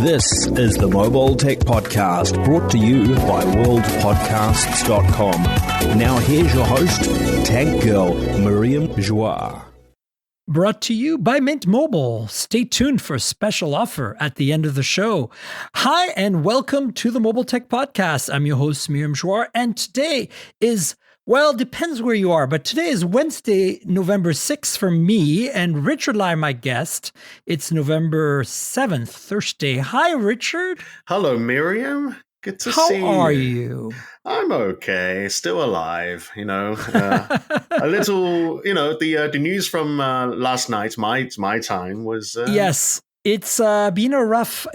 This is the Mobile Tech Podcast, brought to you by worldpodcasts.com. Now here's your host, Tech Girl, Miriam Joie. Brought to you by Mint Mobile. Stay tuned for a special offer at the end of the show. Hi, and welcome to the Mobile Tech Podcast. I'm your host, Miriam Joie, and today is, well, depends where you are, but today is Wednesday, November 6th for me, and Richard Lai, my guest. It's November 7th, Thursday. Hi, Richard. Hello, Miriam. Good to see you. How are you? I'm okay, still alive. A little. The news from last night, my time was. Yes, it's been a rough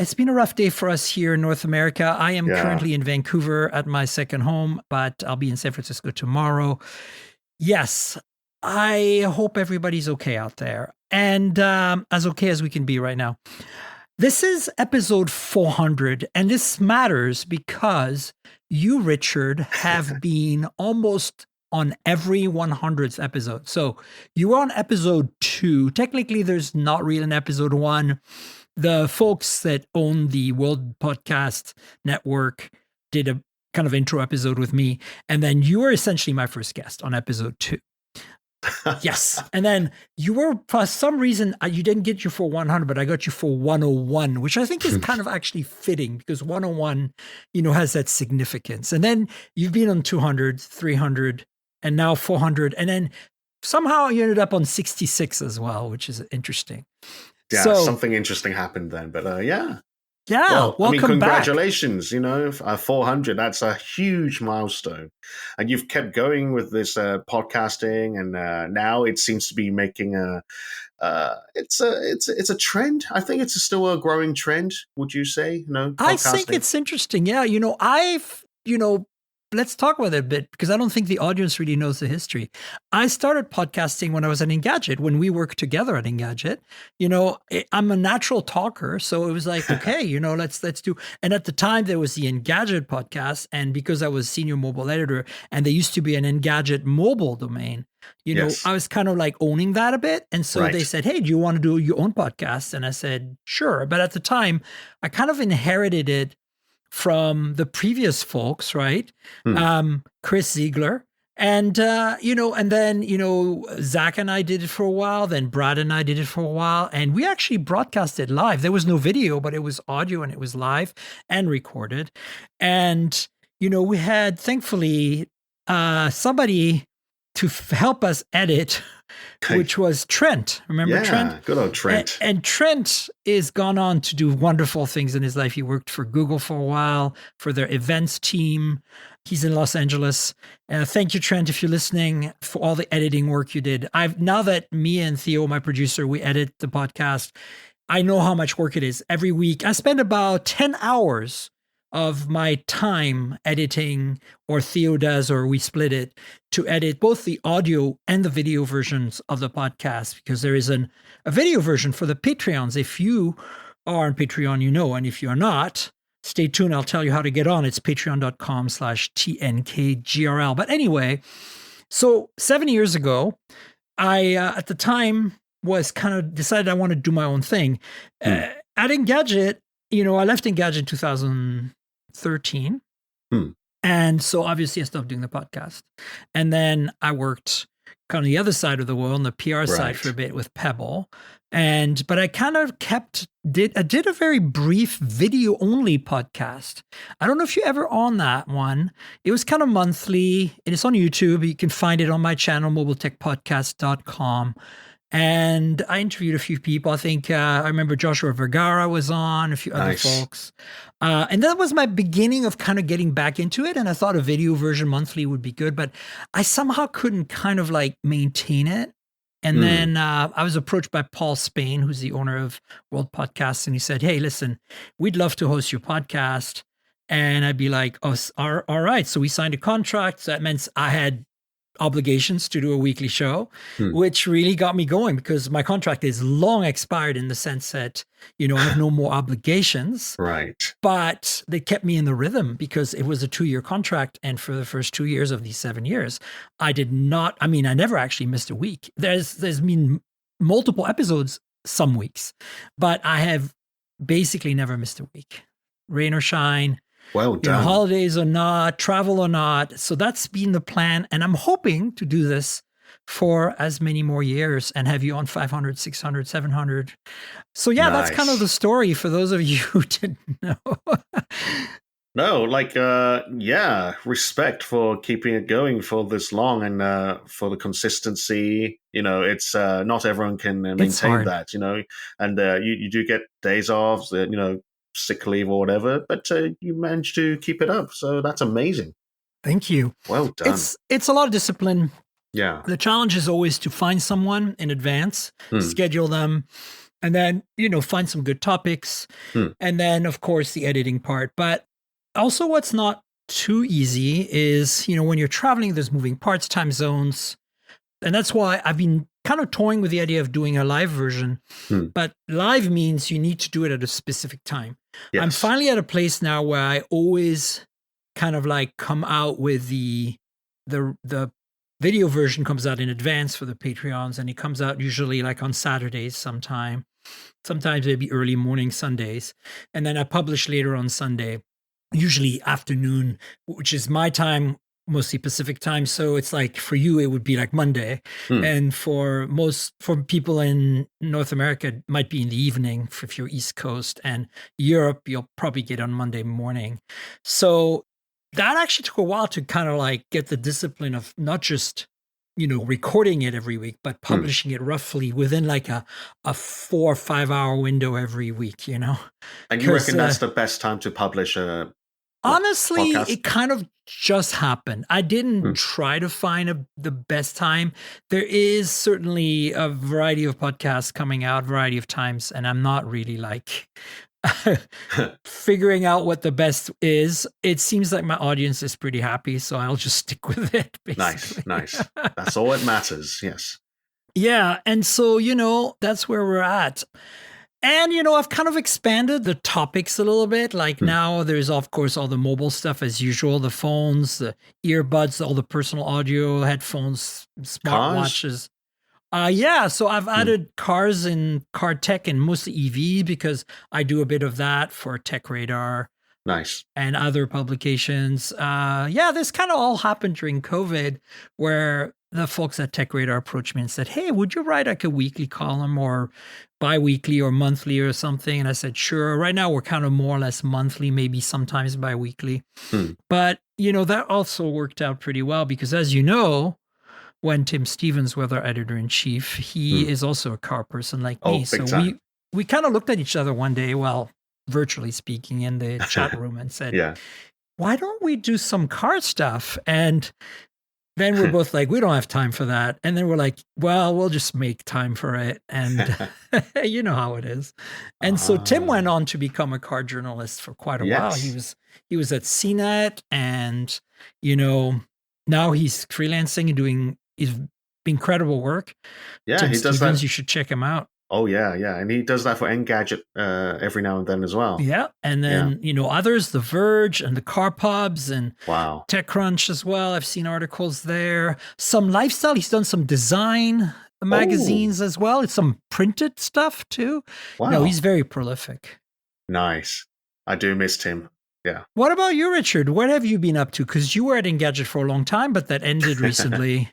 day for us here in North America. I am currently in Vancouver at my second home, but I'll be in San Francisco tomorrow. Yes, I hope everybody's okay out there, and as okay as we can be right now. This is episode 400, and this matters because you, Richard, have been almost on every 100th episode. So you were on episode 2. Technically, there's not really an episode 1. The folks that own the World Podcast Network did a kind of intro episode with me, and then you were essentially my first guest on episode 2. Yes. And then you were, for some reason, you didn't get you for 100, but I got you for 101, which I think is kind of actually fitting because 101, has that significance. And then you've been on 200, 300, and now 400. And then somehow you ended up on 66 as well, which is interesting. Yeah, so, something interesting happened then, but yeah. Yeah, welcome congratulations, 400, that's a huge milestone. And you've kept going with this podcasting, and now it seems to be making it's a trend. I think it's still a growing trend, would you say? I think it's interesting. Yeah, let's talk about it a bit because I don't think the audience really knows the history. I started podcasting when I was at Engadget, when we worked together at Engadget. I'm a natural talker, so it was like, okay, let's do. And at the time, there was the Engadget podcast, and because I was senior mobile editor, and there used to be an Engadget mobile domain, yes. I was kind of like owning that a bit. And so They said, hey, do you want to do your own podcast? And I said, sure. But at the time, I kind of inherited it from the previous folks, right? Chris Ziegler. And, and then, Zach and I did it for a while. Then Brad and I did it for a while. And we actually broadcasted live. There was no video, but it was audio and it was live and recorded. And, we had, thankfully, somebody to help us edit, which was Trent. Remember Trent? Yeah, good old Trent. And Trent is gone on to do wonderful things in his life. He worked for Google for a while, for their events team. He's in Los Angeles. Thank you, Trent, if you're listening, for all the editing work you did. Now that me and Theo, my producer, we edit the podcast, I know how much work it is. Every week, I spend about 10 hours of my time editing, or Theo does, or we split it, to edit both the audio and the video versions of the podcast, because there is a video version for the Patreons. If you are on Patreon, and if you're not, stay tuned. I'll tell you how to get on. It's patreon.com/TNKGRL. But anyway, so 7 years ago, I, at the time, was kind of decided I want to do my own thing. At Engadget, I left Engadget in 2013. And so obviously I stopped doing the podcast. And then I worked kind of the other side of the world, on the PR side for a bit with Pebble. But I kind of did a very brief video only podcast. I don't know if you're ever on that one. It was kind of monthly, and it's on YouTube. You can find it on my channel, mobiletechpodcast.com. And I interviewed a few people. I think I remember Joshua Vergara was on, a few other folks. And that was my beginning of kind of getting back into it. And I thought a video version monthly would be good, but I somehow couldn't kind of like maintain it. And then I was approached by Paul Spain, who's the owner of World Podcasts. And he said, hey, listen, we'd love to host your podcast. And I'd be like, oh, all right. So we signed a contract. So that meant I had obligations to do a weekly show, which really got me going because my contract is long expired in the sense that, I have no more obligations. Right. But they kept me in the rhythm because it was a 2-year contract. And for the first 2 years of these 7 years, I never actually missed a week. There's been multiple episodes some weeks, but I have basically never missed a week, rain or shine. Well done. Holidays or not, travel or not. So that's been the plan. And I'm hoping to do this for as many more years and have you on 500, 600, 700. So yeah, that's kind of the story for those of you who didn't know. No, respect for keeping it going for this long and for the consistency. It's not everyone can maintain that, and you do get days off, sick leave or whatever, but you managed to keep it up. So that's amazing. Thank you. Well done. It's a lot of discipline. Yeah. The challenge is always to find someone in advance, schedule them, and then, find some good topics. And then, of course, the editing part. But also what's not too easy is, when you're traveling, there's moving parts, time zones. And that's why I've been kind of toying with the idea of doing a live version. But live means you need to do it at a specific time. Yes. I'm finally at a place now where I always kind of like come out with the video version comes out in advance for the Patreons, and it comes out usually like on Saturdays sometimes maybe early morning Sundays. And then I publish later on Sunday, usually afternoon, which is my time, mostly Pacific time. So it's like for you, it would be like Monday. And for people in North America, it might be in the evening if you're East Coast, and Europe, you'll probably get on Monday morning. So that actually took a while to kind of like get the discipline of not just, recording it every week, but publishing it roughly within like a 4 or 5 hour window every week, And you reckon that's the best time to publish a honestly, podcast? It kind of just happened. I didn't try to find the best time. There is certainly a variety of podcasts coming out, variety of times, and I'm not really like figuring out what the best is. It seems like my audience is pretty happy, so I'll just stick with it. Basically. Nice. That's all that matters. Yes. Yeah. And so, that's where we're at. And, I've kind of expanded the topics a little bit. Like now there's, of course, all the mobile stuff as usual, the phones, the earbuds, all the personal audio, headphones, smartwatches. So I've added cars and car tech and mostly EV because I do a bit of that for Tech Radar. Nice. And other publications. This kind of all happened during COVID, where the folks at Tech Radar approached me and said, hey, would you write like a weekly column or bi-weekly or monthly or something? And I said, sure. Right now we're kind of more or less monthly, maybe sometimes bi-weekly. But, that also worked out pretty well because, as you know, when Tim Stevens was our editor-in-chief, he is also a car person like me. So we kind of looked at each other one day, virtually speaking, in the chat room and said, why don't we do some car stuff? And then we're both like, we don't have time for that. And then we're like, well, we'll just make time for it. And you know how it is. And so Tim went on to become a car journalist for quite a while. He was at CNET, and, now he's freelancing and doing incredible work. Yeah, Tim he Stevens, does that. You should check him out. Oh, yeah. And he does that for Engadget every now and then as well. Yeah. And then, others, The Verge and the Car Pubs and wow. TechCrunch as well. I've seen articles there. Some lifestyle. He's done some design magazines as well. It's some printed stuff too. Wow. No, he's very prolific. Nice. I do miss him. Yeah. What about you, Richard? What have you been up to? Because you were at Engadget for a long time, but that ended recently.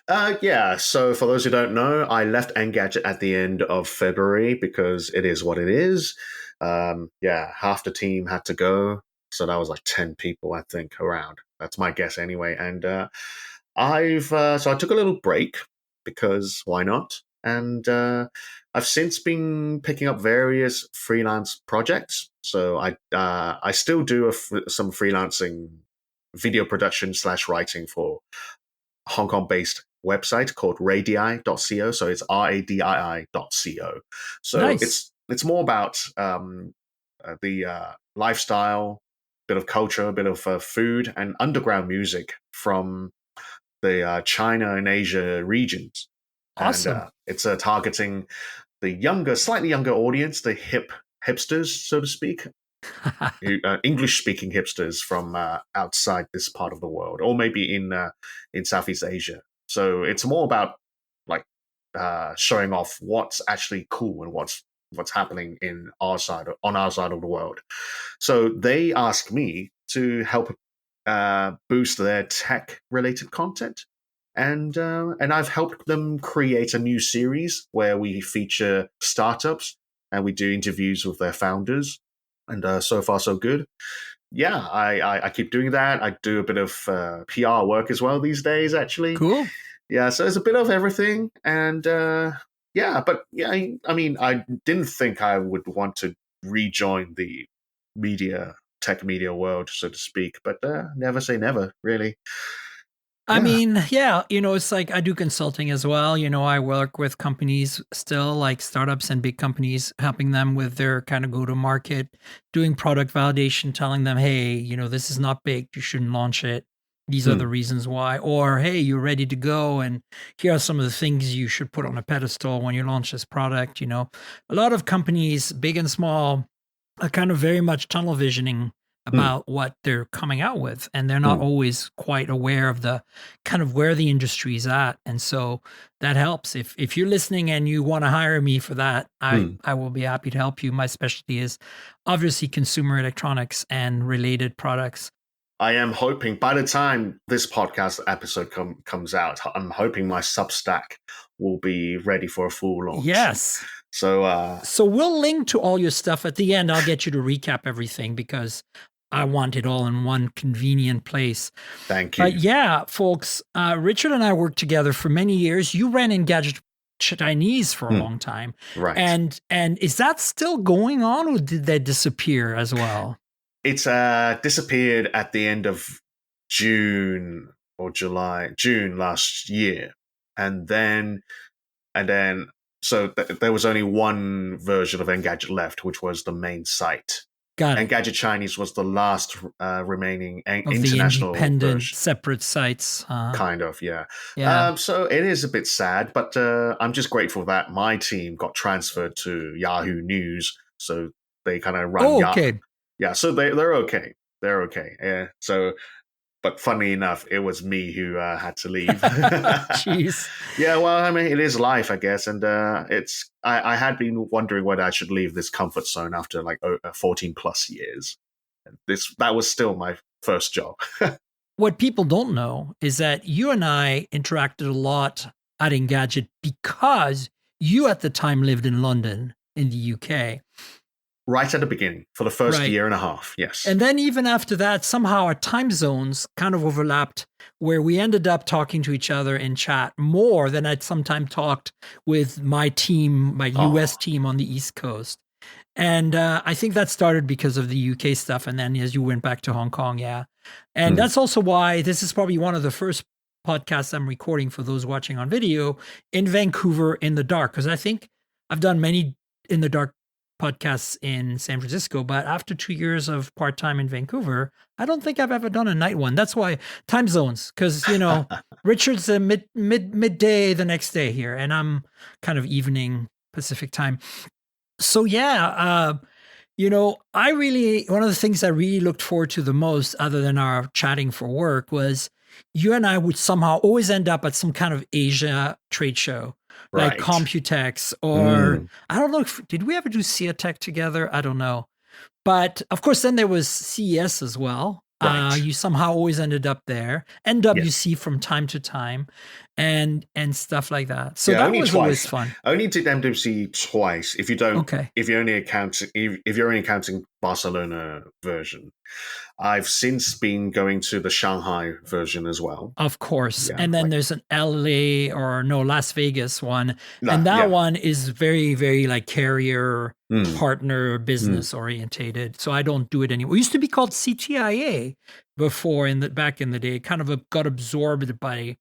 So for those who don't know, I left Engadget at the end of February because it is what it is. Half the team had to go. So that was like 10 people, I think, around. That's my guess anyway. And I took a little break because why not? And I've since been picking up various freelance projects. So I still do some freelancing video production / writing for Hong Kong-based website called radii.co. So it's radii.co. So nice. It's more about the lifestyle, bit of culture, a bit of food, and underground music from the China and Asia regions. Awesome. And it's targeting the slightly younger audience, the hipsters, so to speak, English-speaking hipsters from outside this part of the world, or maybe in Southeast Asia. So it's more about like showing off what's actually cool and what's what's happening on our side of the world. So they asked me to help boost their tech-related content. And I've helped them create a new series where we feature startups and we do interviews with their founders. And so far, so good. Yeah, I keep doing that. I do a bit of PR work as well these days, actually. Cool. Yeah, so there's a bit of everything. And yeah, but yeah, I mean, I didn't think I would want to rejoin the tech media world, so to speak. But never say never, really. I mean, yeah, it's like I do consulting as well. I work with companies still, like startups and big companies, helping them with their kind of go to market, doing product validation, telling them, hey, this is not big. You shouldn't launch it. These are the reasons why. Or, hey, you're ready to go. And here are some of the things you should put on a pedestal when you launch this product. A lot of companies, big and small, are kind of very much tunnel visioning about what they're coming out with, and they're not always quite aware of the kind of where the industry is at. And so that helps. If you're listening and you want to hire me for that, I will be happy to help you. My specialty is obviously consumer electronics and related products. I am hoping by the time this podcast episode comes out, I'm hoping my Substack will be ready for a full launch. Yes. So we'll link to all your stuff at the end. I'll get you to recap everything because I want it all in one convenient place. Thank you. Yeah, folks, Richard and I worked together for many years. You ran Engadget Chinese for a long time. Right. And is that still going on, or did that disappear as well? It's disappeared at the end of June last year. And then so there was only one version of Engadget left, which was the main site. Got it. Engadget Chinese was the last remaining of international the independent version. separate sites. Kind of, yeah. Yeah. So it is a bit sad, but I'm just grateful that my team got transferred to Yahoo News, so they kind of run. Oh, okay. Yeah, so they're okay. They're okay. Yeah. So, but funny enough, it was me who had to leave. Jeez. Yeah, well, I mean, it is life, I guess, and I had been wondering whether I should leave this comfort zone after like 14 plus years. That was still my first job. What people don't know is that you and I interacted a lot at Engadget because you at the time lived in London in the UK. Right at the beginning, for the first year and a half, yes. And then even after that, somehow our time zones kind of overlapped, where we ended up talking to each other in chat more than I'd sometimes talked with my team, my US team on the East Coast. And I think that started because of the UK stuff. And then as you went back to Hong Kong, yeah. And that's also why this is probably one of the first podcasts I'm recording for those watching on video in Vancouver in the dark. Because I think I've done many in the dark podcasts in San Francisco, but after 2 years of part-time in Vancouver, I don't think I've ever done a night one. That's why time zones, because Richard's a midday the next day here, and I'm kind of evening Pacific time. So yeah, one of the things I really looked forward to the most, other than our chatting for work, was you and I would somehow always end up at some kind of Asia trade show. Like Computex, or I don't know did we ever do SeaTech together? I don't know. But of course, then there was CES as well. Right. You somehow always ended up there. NWC from time to time, and stuff like that. So that was always fun. I only did NWC twice. If you don't, if you're only counting Barcelona version. I've since been going to the Shanghai version as well. Of course. Yeah, and then there's an Las Vegas one. And that one is very, very like carrier partner business orientated. So I don't do it anymore. It used to be called CTIA before back in the day. It kind of got absorbed by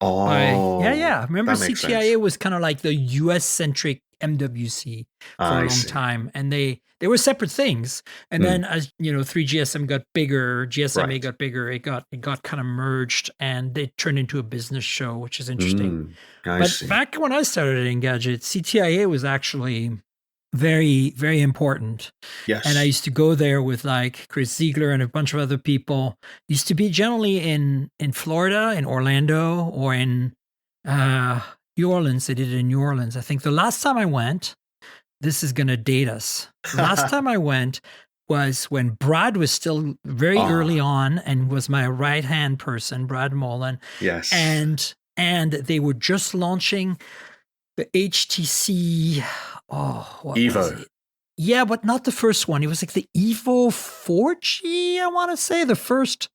Remember CTIA was kind of like the US centric MWC for a long time, and they were separate things. And then as 3GSM got bigger, GSMA got bigger, it got kind of merged, and they turned into a business show, which is interesting. But back when I started at Engadget, CTIA was actually very, very important. Yes. And I used to go there with like Chris Ziegler and a bunch of other people. Used to be generally in Florida, in Orlando, or in New Orleans. They did it in New Orleans. I think the last time I went, this is going to date us. Last time I went was when Brad was still very early on and was my right-hand person, Brad Mullen. Yes. And they were just launching the HTC, what Evo. was it? Yeah, but not the first one. It was like the Evo 4G, I want to say. The first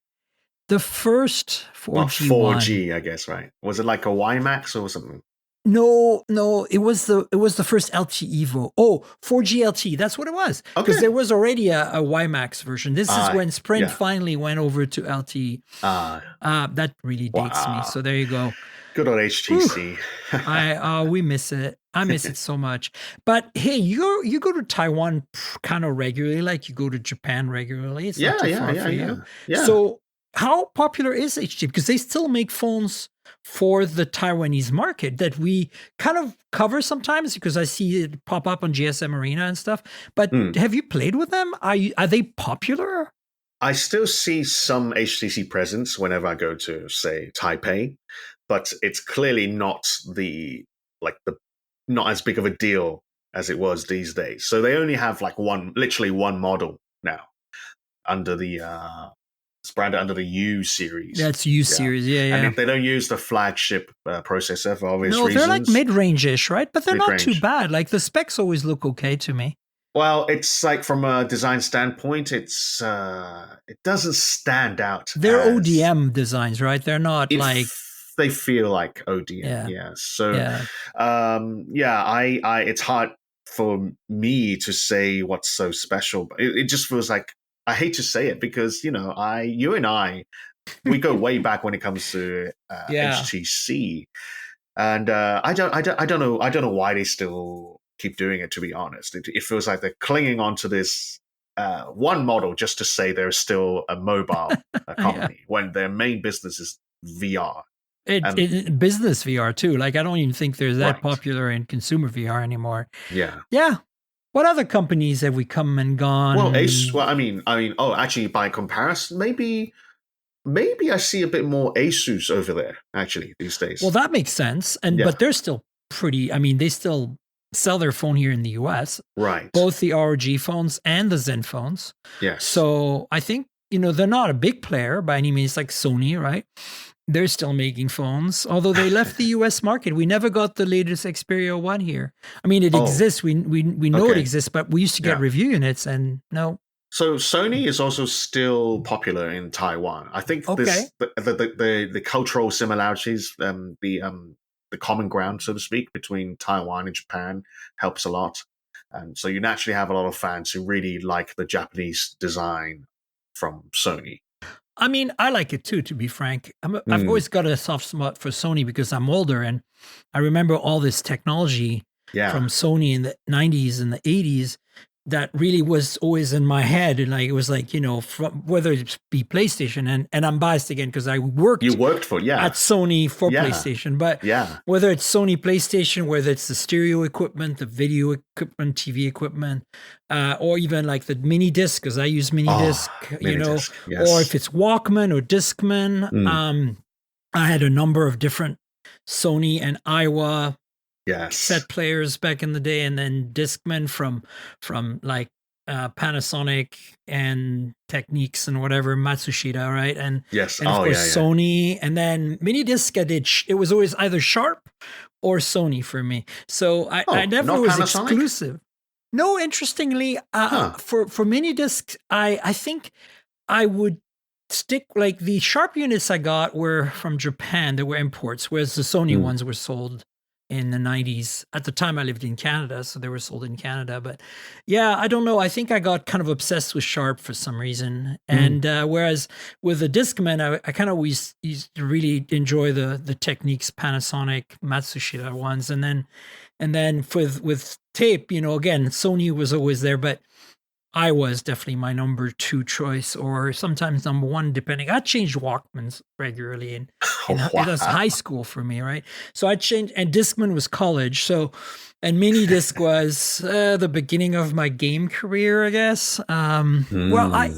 4G Well, 4G, one. I guess, right? Was it like a WiMAX or something? No, it was the first LT Evo. Oh, 4G LT, that's what it was. Because there was already a WiMAX version. This is when Sprint finally went over to LT. That really dates me. So there you go. Good old HTC. We miss it. I miss it so much. But hey, you go to Taiwan kind of regularly, like you go to Japan regularly. It's not too far for you. Yeah. So how popular is HTC? Because they still make phones for the Taiwanese market that we kind of cover sometimes, because I see it pop up on GSM Arena and stuff. But have you played with them? Are they popular? I still see some HTC presence whenever I go to, say, Taipei, but it's clearly not not as big of a deal as it was these days. So they only have like literally one model now under it's branded under the U series. That's U series, yeah. And they don't use the flagship processor for obvious reasons. No, they're like mid-range-ish, right? But they're not too bad. Like the specs always look okay to me. Well, it's like from a design standpoint, it doesn't stand out. They're ODM designs, right? They're not they feel like ODM. Yeah. So it's hard for me to say what's so special, but it just feels like, I hate to say it because, you and I, we go way back when it comes to HTC, and I don't know why they still keep doing it. To be honest, it feels like they're clinging on to this one model just to say they're still a mobile company when their main business is VR. Business VR too. Like I don't even think they're that popular in consumer VR anymore. Yeah. What other companies have we come and gone? Well, actually, by comparison, maybe I see a bit more Asus over there, actually, these days. Well, that makes sense. But they're still pretty, they still sell their phone here in the US. Right. Both the ROG phones and the Zen phones. Yes. So I think, they're not a big player by any means, like Sony, right? They're still making phones, although they left the U.S. market. We never got the latest Xperia 1 here. It exists. We know it exists, but we used to get review units, and no. So Sony is also still popular in Taiwan. I think the cultural similarities, the common ground, so to speak, between Taiwan and Japan helps a lot. And so you naturally have a lot of fans who really like the Japanese design from Sony. I like it too, to be frank. I've always got a soft spot for Sony because I'm older, and I remember all this technology from Sony in the 90s and the 80s that really was always in my head. And it was like, whether it be PlayStation, and I'm biased again because I worked at Sony for PlayStation, but whether it's Sony PlayStation, whether it's the stereo equipment, the video equipment, TV equipment, or even like the mini disc, because I use mini disc, disc, or if it's Walkman or Discman. I had a number of different Sony and Aiwa set players back in the day, and then Discman from like Panasonic and Techniques and whatever, Matsushita, right? And of course Sony, and then mini disc it was always either Sharp or Sony for me. So I never was Panasonic? Exclusive. No, interestingly, for mini disc, I think I would stick, like the Sharp units I got were from Japan. They were imports, whereas the Sony ones were sold in the 90s. At the time I lived in Canada, so they were sold in Canada. But yeah, I don't know. I think I got kind of obsessed with Sharp for some reason. And whereas with the Discman, I kind of always used to really enjoy the Techniques, Panasonic, Matsushita ones. And then with tape, again, Sony was always there, but I was definitely my number 2 choice, or sometimes number 1, depending. I changed Walkmans regularly, and it was high school for me, right? So I changed, and Discman was college. So, and mini disc was the beginning of my game career, I guess. Well,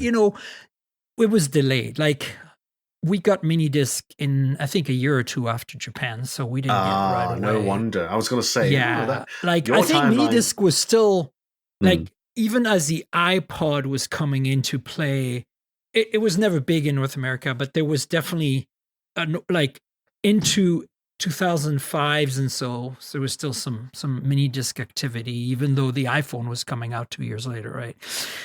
it was delayed. Like we got mini disc in, I think, a year or two after Japan, so we didn't get it right away. No wonder. I was going to say, Yeah, like your I think mini timeline. disc was still Mm. like, even as the iPod was coming into play, it was never big in North America, but there was definitely like into 2005s and so there was still some mini disc activity, even though the iPhone was coming out 2 years later, right?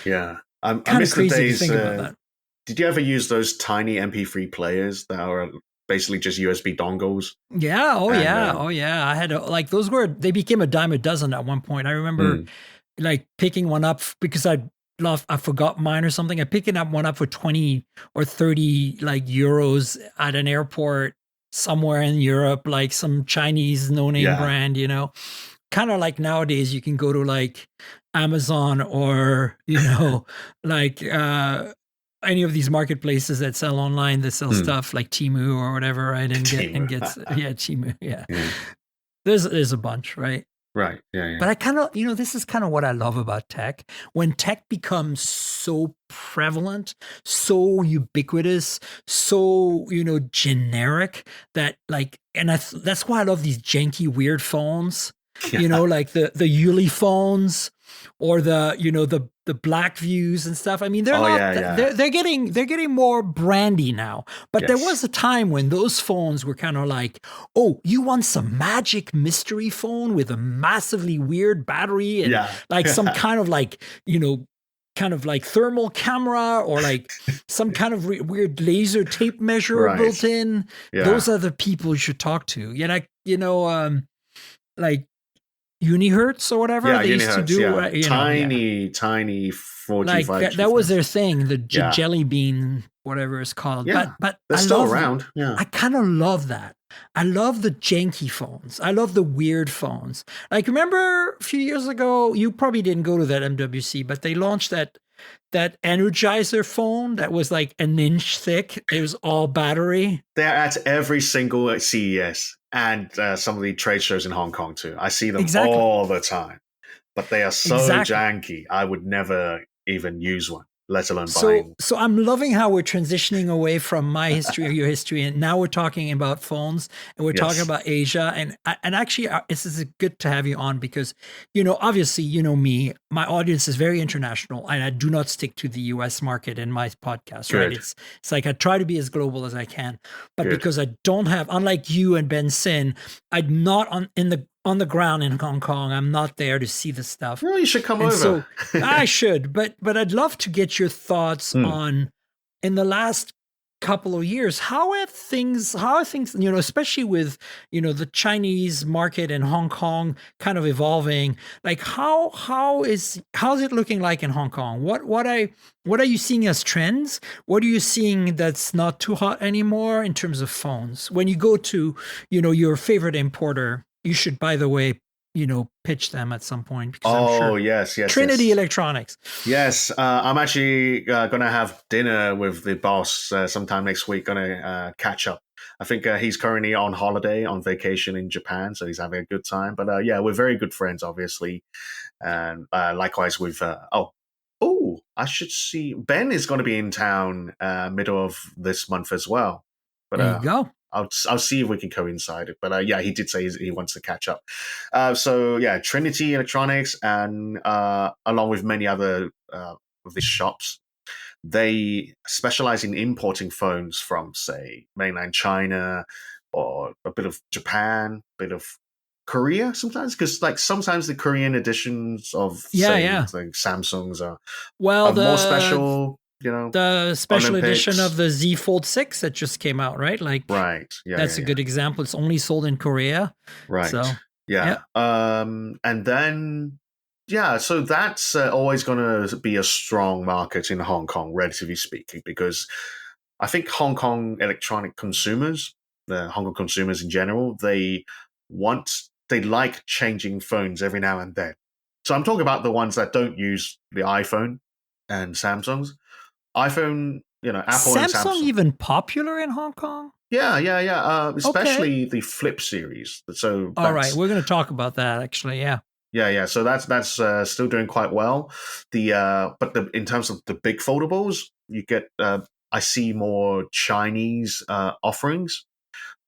Yeah, I Kind of miss the crazy to days. think about that. Did you ever use those tiny MP3 players that are basically just USB dongles? Yeah. Oh, And, yeah. Oh, yeah. I had like those they became a dime a dozen at one point. I remember like picking one up because I forgot mine or something. I picking up one up for 20 or 30 like euros at an airport somewhere in Europe, like some Chinese no-name brand, you know. Kind of like nowadays you can go to like Amazon or, you know, like any of these marketplaces that sell online that sell stuff like Temu or whatever, right? And Temu, yeah. There's a bunch, right? Right. Yeah. But I kind of, this is kind of what I love about tech. When tech becomes so prevalent, so ubiquitous, so, generic that like, and that's why I love these janky, weird phones, like the Yuli phones or the Black Views and stuff. I mean, they're getting more brandy now. But there was a time when those phones were kind of like, oh, you want some magic mystery phone with a massively weird battery and like some kind of like, kind of like thermal camera or like some kind of weird laser tape measure built in. Those are the people you should talk to. Like Unihertz or whatever they used to do. Tiny 45. Like that was their thing, the jelly bean, whatever it's called. Yeah, but they're still around. Yeah, I kind of love that. I love the janky phones. I love the weird phones. Like, remember a few years ago, you probably didn't go to that MWC, but they launched that Energizer phone that was like an inch thick. It was all battery. They're at every single CES and some of the trade shows in Hong Kong too. I see them all the time, but they are so janky. I would never even use one, let alone buying. So I'm loving how we're transitioning away from my history or your history, and now we're talking about phones, and we're talking about Asia. And actually, this is good to have you on because, obviously, me, my audience is very international, and I do not stick to the US market in my podcast, right? It's like I try to be as global as I can, but because I don't have, unlike you and Ben Sin, I'm not on the ground in Hong Kong. I'm not there to see the stuff. Well, you should come over. So I should, but I'd love to get your thoughts on, in the last couple of years, how are things, especially with, the Chinese market and Hong Kong kind of evolving, like how's it looking like in Hong Kong? What are you seeing as trends? What are you seeing that's not too hot anymore in terms of phones? When you go to, your favorite importer, you should, by the way, pitch them at some point. Because I'm sure yes. Trinity Electronics. Yes, I'm actually going to have dinner with the boss sometime next week. Going to catch up. I think he's currently on holiday, on vacation in Japan, so he's having a good time. But we're very good friends, obviously, and likewise with. I should see. Ben is going to be in town middle of this month as well. But there you go. I'll see if we can coincide it. But he did say he wants to catch up. Trinity Electronics and along with many other of these shops, they specialize in importing phones from, say, mainland China or a bit of Japan, a bit of Korea sometimes, because like sometimes the Korean editions of like Samsungs are more special. The special edition of the Z Fold 6 that just came out, right? Like, that's a good example. It's only sold in Korea, right? So, and then so that's always going to be a strong market in Hong Kong, relatively speaking, because I think Hong Kong electronic consumers, the Hong Kong consumers in general, they like changing phones every now and then. So I'm talking about the ones that don't use the iPhone and Samsungs. iPhone, Apple and Samsung. Samsung even popular in Hong Kong? Yeah. Especially the Flip series. So all right, we're going to talk about that actually. Yeah. So that's still doing quite well. In terms of the big foldables, you get I see more Chinese offerings.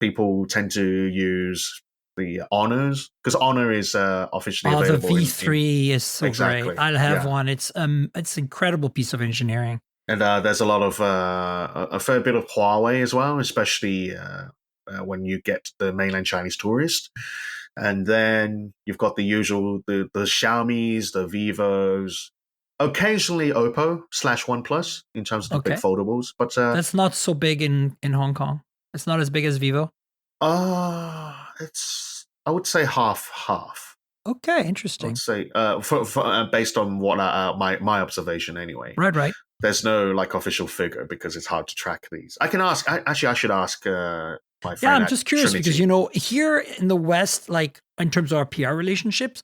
People tend to use the Honors because Honor is officially Oh, the available. V3 is so exactly. great. I'll have Yeah. one. It's an incredible piece of engineering. And there's a lot of a fair bit of Huawei as well, especially when you get the mainland Chinese tourist. And then you've got the usual the Xiaomi's, the Vivos, occasionally Oppo / OnePlus in terms of the big foldables. But that's not so big in Hong Kong. It's not as big as Vivo. It's I would say half. Okay, interesting. I would say for based on what my observation anyway. Right. There's no like official figure because it's hard to track these. I can ask. I should ask my friend. Yeah, I'm just curious Trinity. because here in the West, like in terms of our PR relationships,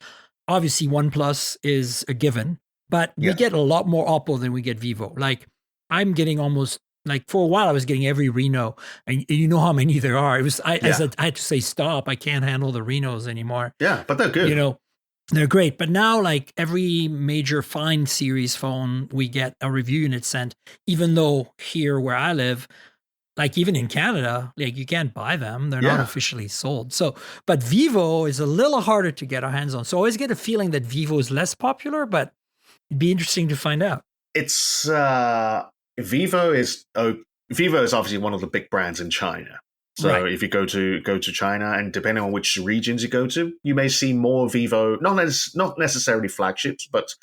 obviously OnePlus is a given, but we get a lot more Oppo than we get Vivo. Like I'm getting almost like for a while I was getting every Reno, and you know how many there are. It was I had to say stop. I can't handle the Renos anymore. Yeah, but they're good. They're great, but now like every major Find series phone, we get a review unit sent, even though here where I live, like even in Canada, like you can't buy them. They're not officially sold. So, but Vivo is a little harder to get our hands on. So I always get a feeling that Vivo is less popular, but it'd be interesting to find out. It's Vivo is obviously one of the big brands in China. So if you go to China, and depending on which regions you go to, you may see more Vivo, not necessarily flagships, but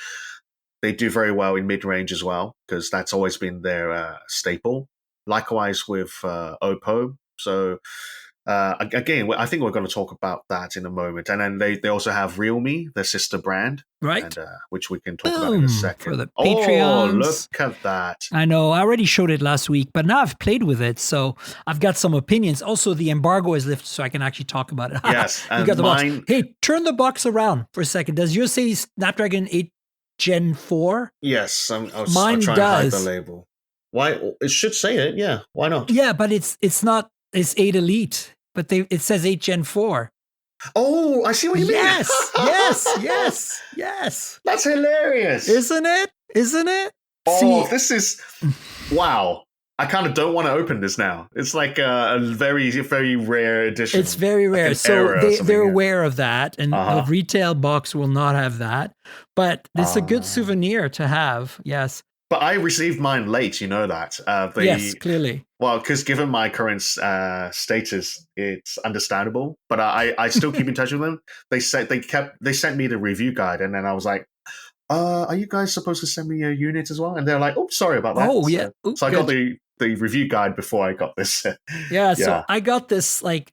they do very well in mid-range as well, because that's always been their staple. Likewise with Oppo. So again, I think we're going to talk about that in a moment. And then they also have Realme, their sister brand, right? And, which we can talk about in a second. For the Patreons. Oh, look at that! I know. I already showed it last week, but now I've played with it, so I've got some opinions. Also, the embargo is lifted, so I can actually talk about it. Yes, you got the box. Hey, turn the box around for a second. Does yours say Snapdragon 8 Gen 4? Yes, Mine I'll try does. And hide the label. Why? It should say it. Yeah, why not? Yeah, but it's not. It's 8 Elite. But it says 8 Gen 4. Oh, I see what you mean. Yes. That's hilarious. Isn't it? Oh, this is... Wow. I kind of don't want to open this now. It's like a very, very rare edition. It's very rare. Like so they're aware of that. And the retail box will not have that. But it's a good souvenir to have. Yes. But I received mine late, you know that. Yes, clearly. Well, because given my current status, it's understandable. But I still keep in touch with them. They sent me the review guide, and then I was like, "Are you guys supposed to send me a unit as well?" And they're like, "Oh, sorry about that." Oh, yeah. So I got the review guide before I got this. Yeah. So I got this like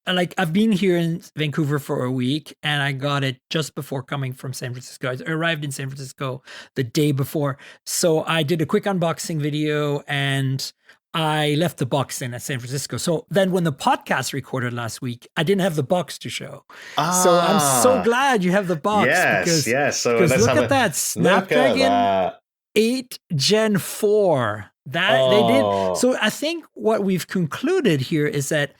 I've been here in Vancouver for a week, and I got it just before coming from San Francisco. I arrived in San Francisco the day before. So I did a quick unboxing video, and I left the box in at San Francisco. So then when the podcast recorded last week, I didn't have the box to show. So I'm so glad you have the box. Yes. So because look at that. Snapdragon 8 Gen 4. That they did. So I think what we've concluded here is that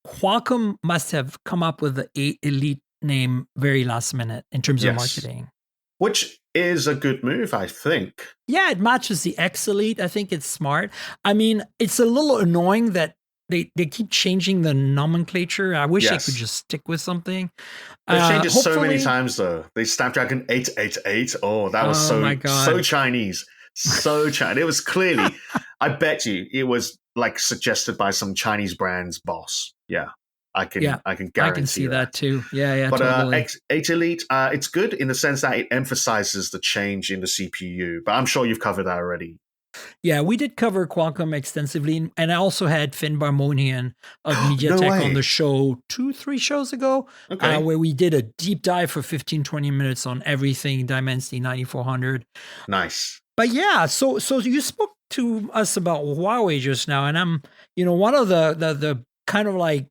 Qualcomm must have come up with the 8 Elite name very last minute in terms of marketing. Which is a good move, I think. Yeah, it matches the X Elite. I think it's smart. I mean, it's a little annoying that they keep changing the nomenclature. I wish I could just stick with something. They've changed it so many times, though. The Snapdragon 888. Oh, that was so Chinese. So Chinese. It was clearly, I bet you, it was like suggested by some Chinese brand's boss. Yeah. I can guarantee I can see that too. Yeah, but totally. 8 Elite, it's good in the sense that it emphasizes the change in the CPU. But I'm sure you've covered that already. Yeah, we did cover Qualcomm extensively, and I also had Finn Barmonian of MediaTek on the show 2-3 shows ago, where we did a deep dive for 15-20 minutes on everything Dimensity 9400. Nice. But yeah, so you spoke to us about Huawei just now, and I'm, one of the kind of like,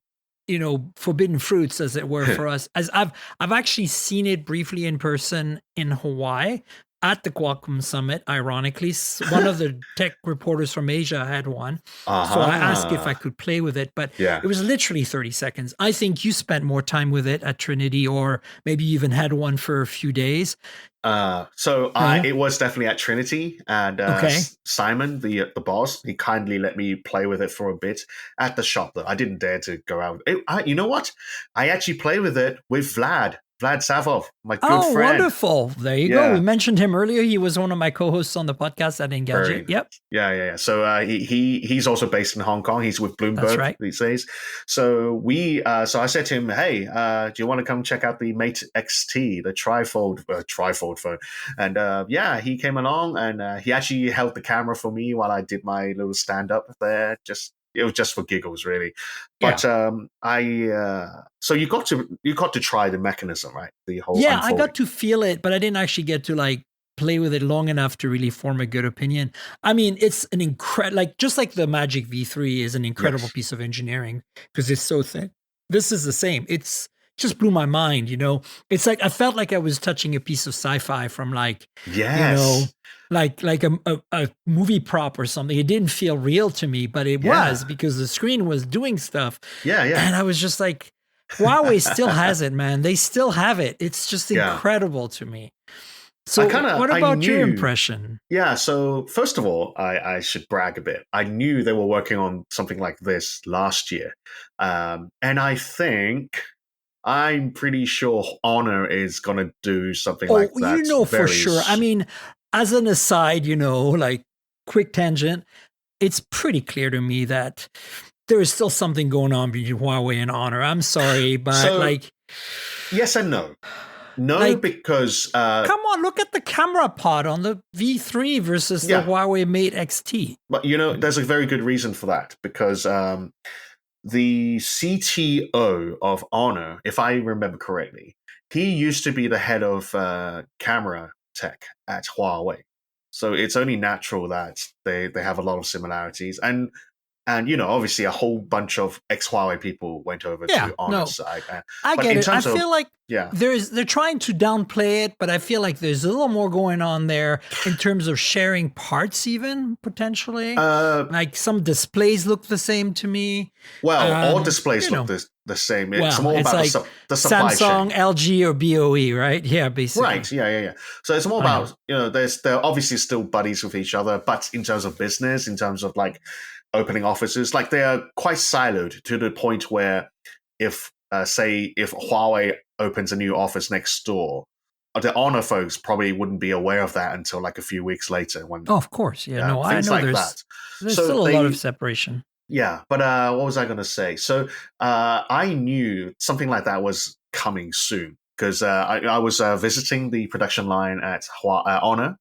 forbidden fruits, as it were, for us, as I've actually seen it briefly in person in Hawaii at the Qualcomm Summit. Ironically, one of the tech reporters from Asia had one, so I asked if I could play with it, but it was literally 30 seconds. I think you spent more time with it at Trinity, or maybe you even had one for a few days. It was definitely at Trinity, and Okay. Simon, the boss, he kindly let me play with it for a bit at the shop. Though I didn't dare to go out. You know what? I actually play with it with Vlad Savov, my good Oh, friend. wonderful. There you go. We mentioned him earlier. He was one of my co-hosts on the podcast at Engadget. Yep. Yeah. So he's also based in Hong Kong. He's with Bloomberg these days. So I said to him, hey, do you want to come check out the Mate XT, the trifold phone? And he came along, and he actually held the camera for me while I did my little stand-up there. It was just for giggles, really. But so you got to try the mechanism, right? The whole unfolding. I got to feel it, but I didn't actually get to play with it long enough to really form a good opinion. I mean, it's an incredible, just like the Magic V3 is an incredible piece of engineering because it's so thin. This is the same. It's just blew my mind, It's like I felt like I was touching a piece of sci-fi from like a movie prop or something. It didn't feel real to me, but it was because the screen was doing stuff. Yeah. And I was just like, Huawei still has it, man. They still have it. It's just incredible to me. So what about your impression? Yeah, so first of all, I should brag a bit. I knew they were working on something like this last year. And I'm pretty sure Honor is going to do something like that. For sure. I mean, as an aside, quick tangent, it's pretty clear to me that there is still something going on between Huawei and Honor. I'm sorry, but yes and no. No, because come on, look at the camera pod on the V3 versus the Huawei Mate XT. But there's a very good reason for that, because the CTO of Honor, if I remember correctly, he used to be the head of camera tech at Huawei. So it's only natural that they have a lot of similarities. And obviously a whole bunch of ex-Huawei people went over to Honor's side. I get it. I feel like they're trying to downplay it, but I feel like there's a little more going on there in terms of sharing parts even, potentially. Like some displays look the same to me. Well, all displays look the same. It's more about the supply Samsung, chain. LG, or BOE, right? Yeah, basically. Right, yeah. So it's more about, they're obviously still buddies with each other, but in terms of business, in terms of opening offices, they are quite siloed to the point where if Huawei opens a new office next door, the Honor folks probably wouldn't be aware of that until a few weeks later. Of course. I know there's still a lot of separation. Yeah, but what was I going to say? So I knew something like that was coming soon because I was visiting the production line at Honor.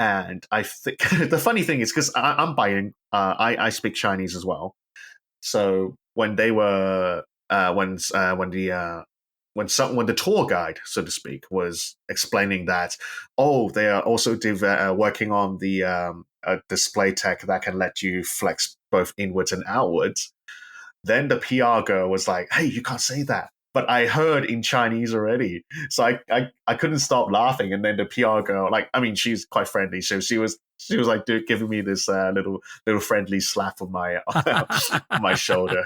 And I think the funny thing is because I'm buying, I speak Chinese as well. So when they were when the tour guide, so to speak, was explaining that they are also working on the display tech that can let you flex both inwards and outwards, then the PR girl was like, "Hey, you can't say that." But I heard in Chinese already, so I couldn't stop laughing. And then the PR girl, she's quite friendly, so she was giving me this little friendly slap on my on my shoulder.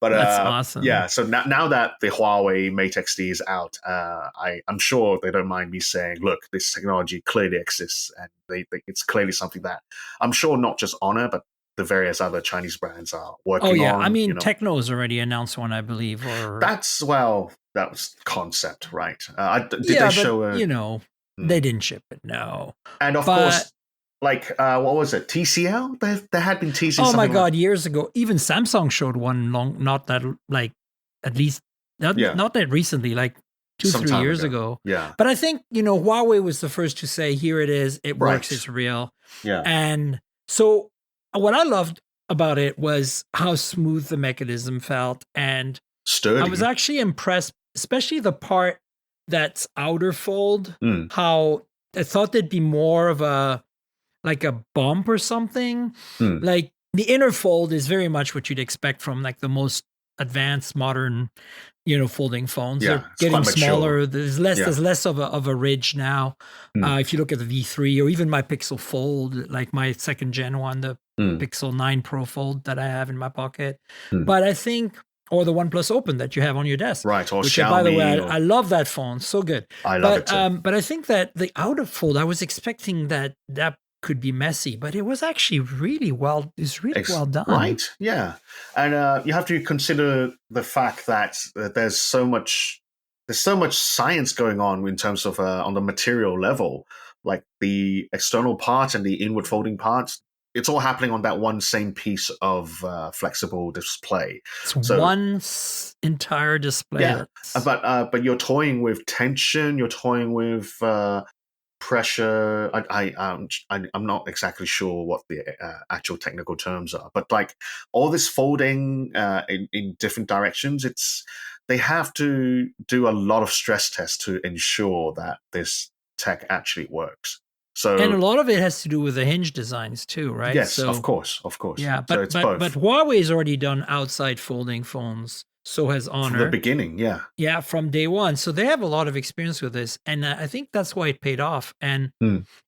But that's awesome. Yeah, so now that the Huawei Mate XT is out, I'm sure they don't mind me saying, look, this technology clearly exists, and it's clearly something that I'm sure not just Honor, but the various other Chinese brands are working on. I mean, Techno's already announced one, I believe. Or that was concept, right? Did they show? They didn't ship it. No, and of course, what was it? TCL? They had been teasing. Oh my god, years ago, even Samsung showed one not that recently, 2-3 years ago. Yeah, but I think Huawei was the first to say, "Here it is. It works. It's real." Yeah, and so. What I loved about it was how smooth the mechanism felt, and sturdy. I was actually impressed, especially the part that's outer fold. How I thought there'd be more of a bump or something. Like the inner fold is very much what you'd expect from the most advanced modern, folding phones. Yeah, they're getting smaller. There's less of a ridge now. If you look at the V3 or even my Pixel Fold, my second gen one, the Pixel 9 Pro Fold that I have in my pocket. But I think or the OnePlus Open that you have on your desk. Right, or which, Xiaomi. by the way, I love that phone. So good. I love it too. But I think that the outer fold, I was expecting that could be messy, but it was actually really well. It's really well done. Right? Yeah, and you have to consider the fact that there's so much science going on in terms of on the material level, like the external parts and the inward folding parts. It's all happening on that one same piece of flexible display. It's one entire display. Yeah, but you're toying with tension. You're toying with pressure. I'm not exactly sure what the actual technical terms are, but like all this folding in different directions, they have to do a lot of stress tests to ensure that this tech actually works. So, and a lot of it has to do with the hinge designs too, right? Yes, of course. Yeah, so it's both. But Huawei's already done outside folding phones. So has Honor. From the beginning, yeah. Yeah, from day one. So they have a lot of experience with this. And I think that's why it paid off. And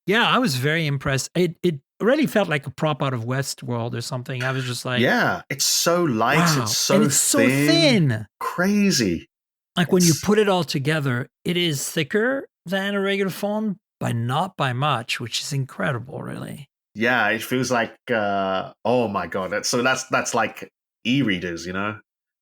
yeah, I was very impressed. It really felt like a prop out of Westworld or something. I was just like... Yeah, it's so light. Wow. It's so thin. Crazy. Like when you put it all together, it is thicker than a regular phone, but not by much, which is incredible, really. Yeah, it feels like, oh my God. That's like e-readers, you know?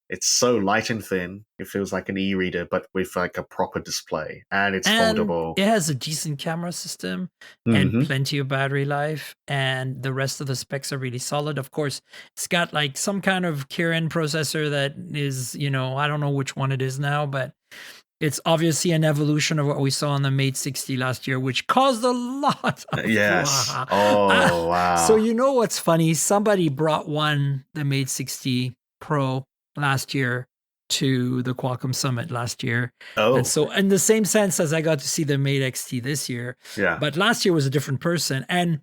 It's so light and thin. It feels like an e-reader, but with like a proper display, and it's foldable. It has a decent camera system and plenty of battery life, and the rest of the specs are really solid. Of course, it's got like some kind of Kirin processor that is, I don't know which one it is now, but it's obviously an evolution of what we saw on the Mate XT last year, which caused a lot of Oh, wow. So what's funny? Somebody brought the Mate XT Pro last year to the Qualcomm Summit last year. Oh. And so in the same sense as I got to see the Mate XT this year. Yeah. But last year was a different person. And,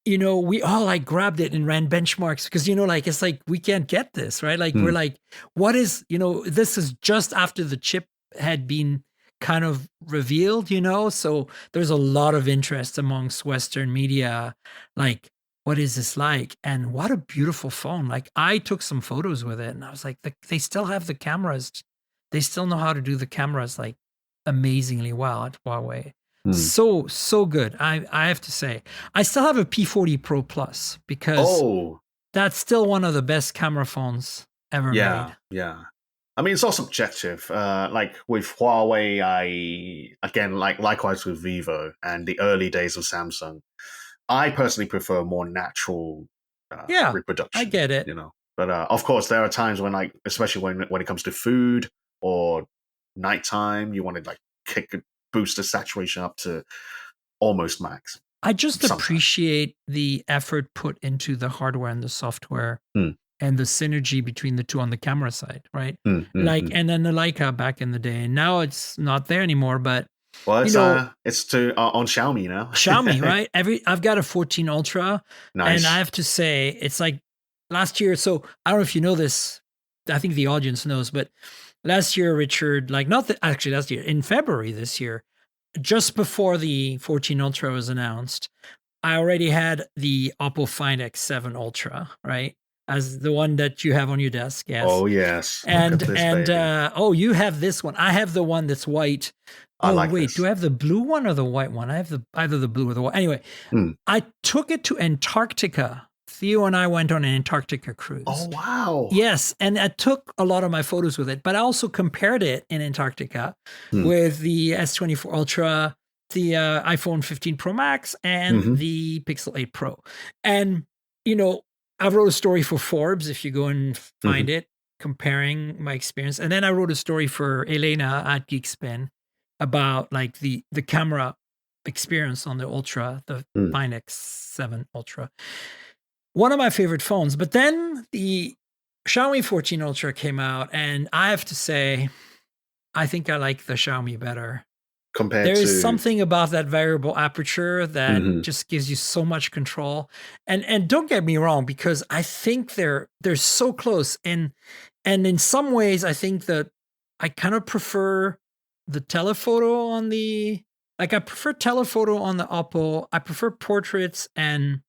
we all like grabbed it and ran benchmarks because, it's like, we can't get this, right? Like, we're like, what is, this is just after the chip had been kind of revealed, so there's a lot of interest amongst Western media, like, what is this like? And what a beautiful phone. Like, I took some photos with it and I was like, they still have the cameras. They still know how to do the cameras like amazingly well at Huawei. So good. I have to say, I still have a P40 Pro Plus because that's still one of the best camera phones ever made. Yeah. I mean, it's all subjective. Like with Huawei, likewise with Vivo and the early days of Samsung, I personally prefer more natural reproduction. I get it. But of course, there are times when, like, especially when it comes to food or nighttime, you want to like boost the saturation up to almost max. I just appreciate the effort put into the hardware and the software and the synergy between the two on the camera side, right? And then the Leica back in the day, and now it's not there anymore, but well, it's on Xiaomi now. Xiaomi, right? I've got a 14 Ultra, nice. And I have to say, it's like last year. So I don't know if you know this. I think the audience knows, but last year, Richard, last year in February this year, just before the 14 Ultra was announced, I already had the Oppo Find X7 Ultra, right? As the one that you have on your desk, yes. Oh yes, and you have this one. I have the one that's white. Do I have the blue one or the white one? I have either the blue or the white. Anyway, I took it to Antarctica. Theo and I went on an Antarctica cruise. Oh, wow. Yes, and I took a lot of my photos with it, but I also compared it in Antarctica with the S24 Ultra, the iPhone 15 Pro Max, and the Pixel 8 Pro. And, I wrote a story for Forbes, if you go and find it, comparing my experience. And then I wrote a story for Elena at Geekspin about like the camera experience on the Ultra, the Find X7 Ultra. One of my favorite phones. But then the Xiaomi 14 Ultra came out, and I have to say, I think I like the Xiaomi better. There's something about that variable aperture that just gives you so much control. And don't get me wrong, because I think they're so close. And in some ways, I think that I kind of prefer the telephoto on I prefer telephoto on the Oppo. I prefer portraits and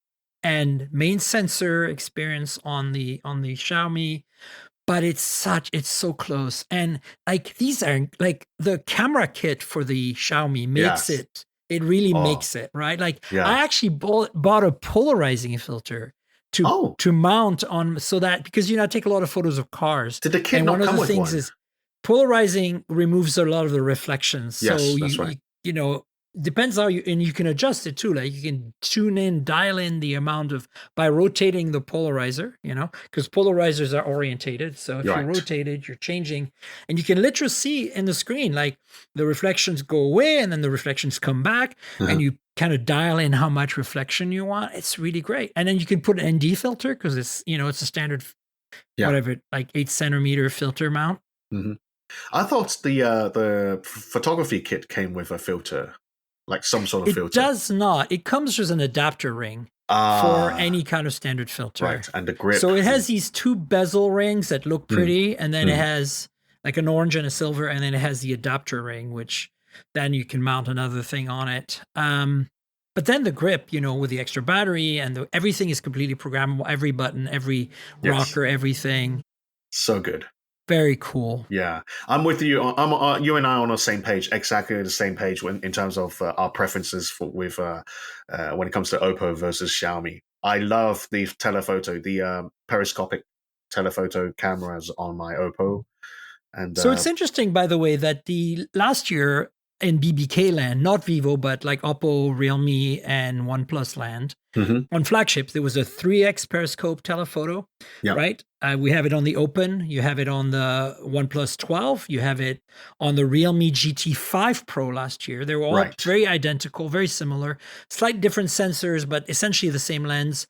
main sensor experience on the Xiaomi. but it's so close. And like these are like the camera kit for the Xiaomi makes it really makes it, right? Like I actually bought a polarizing filter to mount on, so that, because I take a lot of photos of cars. Did the kit not come with one? Is polarizing removes a lot of the reflections. Yes, so that's right. Depends how and you can adjust it too. Like you can dial in the amount by rotating the polarizer, because polarizers are orientated. So if you rotate it, you're changing, and you can literally see in the screen, like the reflections go away and then the reflections come back, and you kind of dial in how much reflection you want. It's really great. And then you can put an ND filter, because it's, it's a standard, whatever, like 8 centimeter filter mount. Mm-hmm. I thought the photography kit came with a filter. Like some sort of filter. It does not. It comes with an adapter ring for any kind of standard filter. Right, and the grip. So it has these 2 bezel rings that look pretty, and then it has like an orange and a silver, and then it has the adapter ring, which then you can mount another thing on it. But then the grip, with the extra battery and everything is completely programmable. Every button, every rocker, everything. So good. Very cool. Yeah, I'm with you. You and I are on the same page, exactly the same page in terms of our preferences when it comes to Oppo versus Xiaomi. I love the telephoto, the periscopic telephoto cameras on my Oppo. And so it's interesting, by the way, that the last year in BBK land, not Vivo, but like Oppo, Realme, and OnePlus land, on flagships, there was a 3x periscope telephoto, right? We have it on the Open. You have it on the OnePlus 12. You have it on the Realme GT5 Pro last year. They were all very identical, very similar, slight different sensors, but essentially the same lens.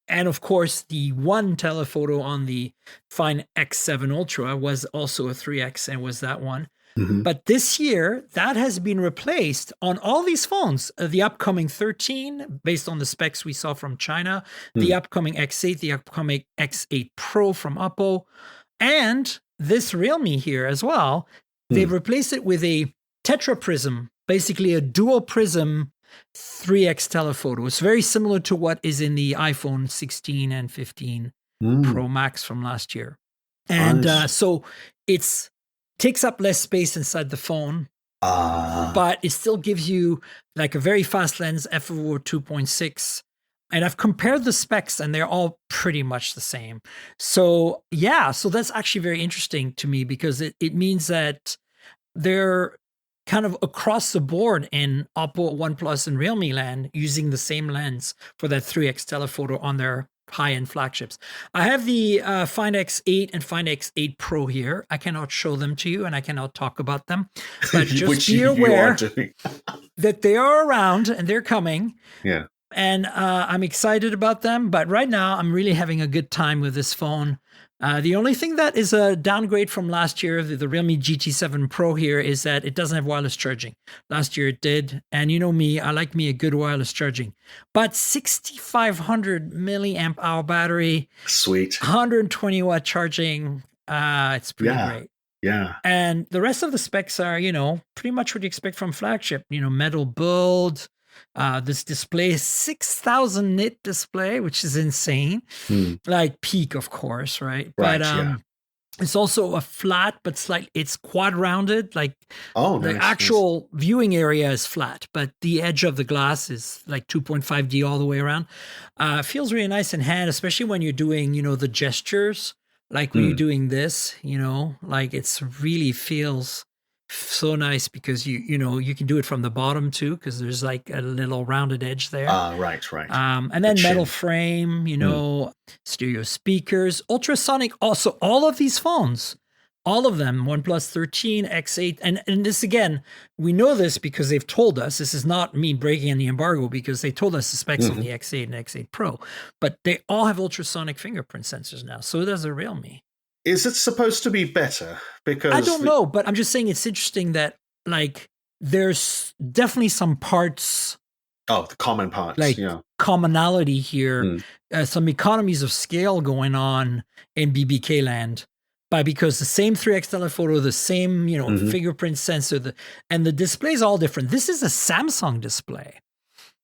And of course, the one telephoto on the Find X7 Ultra was also a 3x and was that one. But this year, that has been replaced on all these phones. The upcoming 13, based on the specs we saw from China, the upcoming X8, the upcoming X8 Pro from Oppo, and this Realme here as well. They've replaced it with a tetraprism, basically a dual prism 3x telephoto. It's very similar to what is in the iPhone 16 and 15 Pro Max from last year. And so it's takes up less space inside the phone, but it still gives you like a very fast lens, f/4 2.6. And I've compared the specs and they're all pretty much the same. So so that's actually very interesting to me, because it means that they're kind of across the board in Oppo, OnePlus, and Realme land using the same lens for that 3x telephoto on their high-end flagships. I have the Find X8 and Find X8 Pro here. I cannot show them to you and I cannot talk about them, but just be aware that they are around and they're coming. Yeah. And I'm excited about them, but right now I'm really having a good time with this phone. The only thing that is a downgrade from last year, the Realme GT7 Pro here, is that it doesn't have wireless charging. Last year it did. And you know me, I like me a good wireless charging. But 6,500 milliamp hour battery. Sweet. 120 watt charging. It's pretty great. Yeah. And the rest of the specs are, pretty much what you expect from flagship. Metal build. This display is 6,000 nit display, which is insane. Like peak, of course, right? But it's also a flat, but it's quad rounded. Like the actual viewing area is flat, but the edge of the glass is like 2.5D all the way around. Feels really nice in hand, especially when you're doing, the gestures. Like when you're doing this, like it's really feels so nice, because you can do it from the bottom too, because there's like a little rounded edge there. Right. And then metal frame, stereo speakers, ultrasonic. Also, all of these phones, all of them, OnePlus 13, X8, and this again, we know this because they've told us. This is not me breaking any embargo, because they told us the specs on the X8 and X8 Pro, but they all have ultrasonic fingerprint sensors now. So does a Realme. Is it supposed to be better? Because I don't know, but I'm just saying it's interesting that like there's definitely some parts. Oh, the common parts, like commonality here, some economies of scale going on in BBK land, because the same 3x telephoto, the same fingerprint sensor, and the display is all different. This is a Samsung display.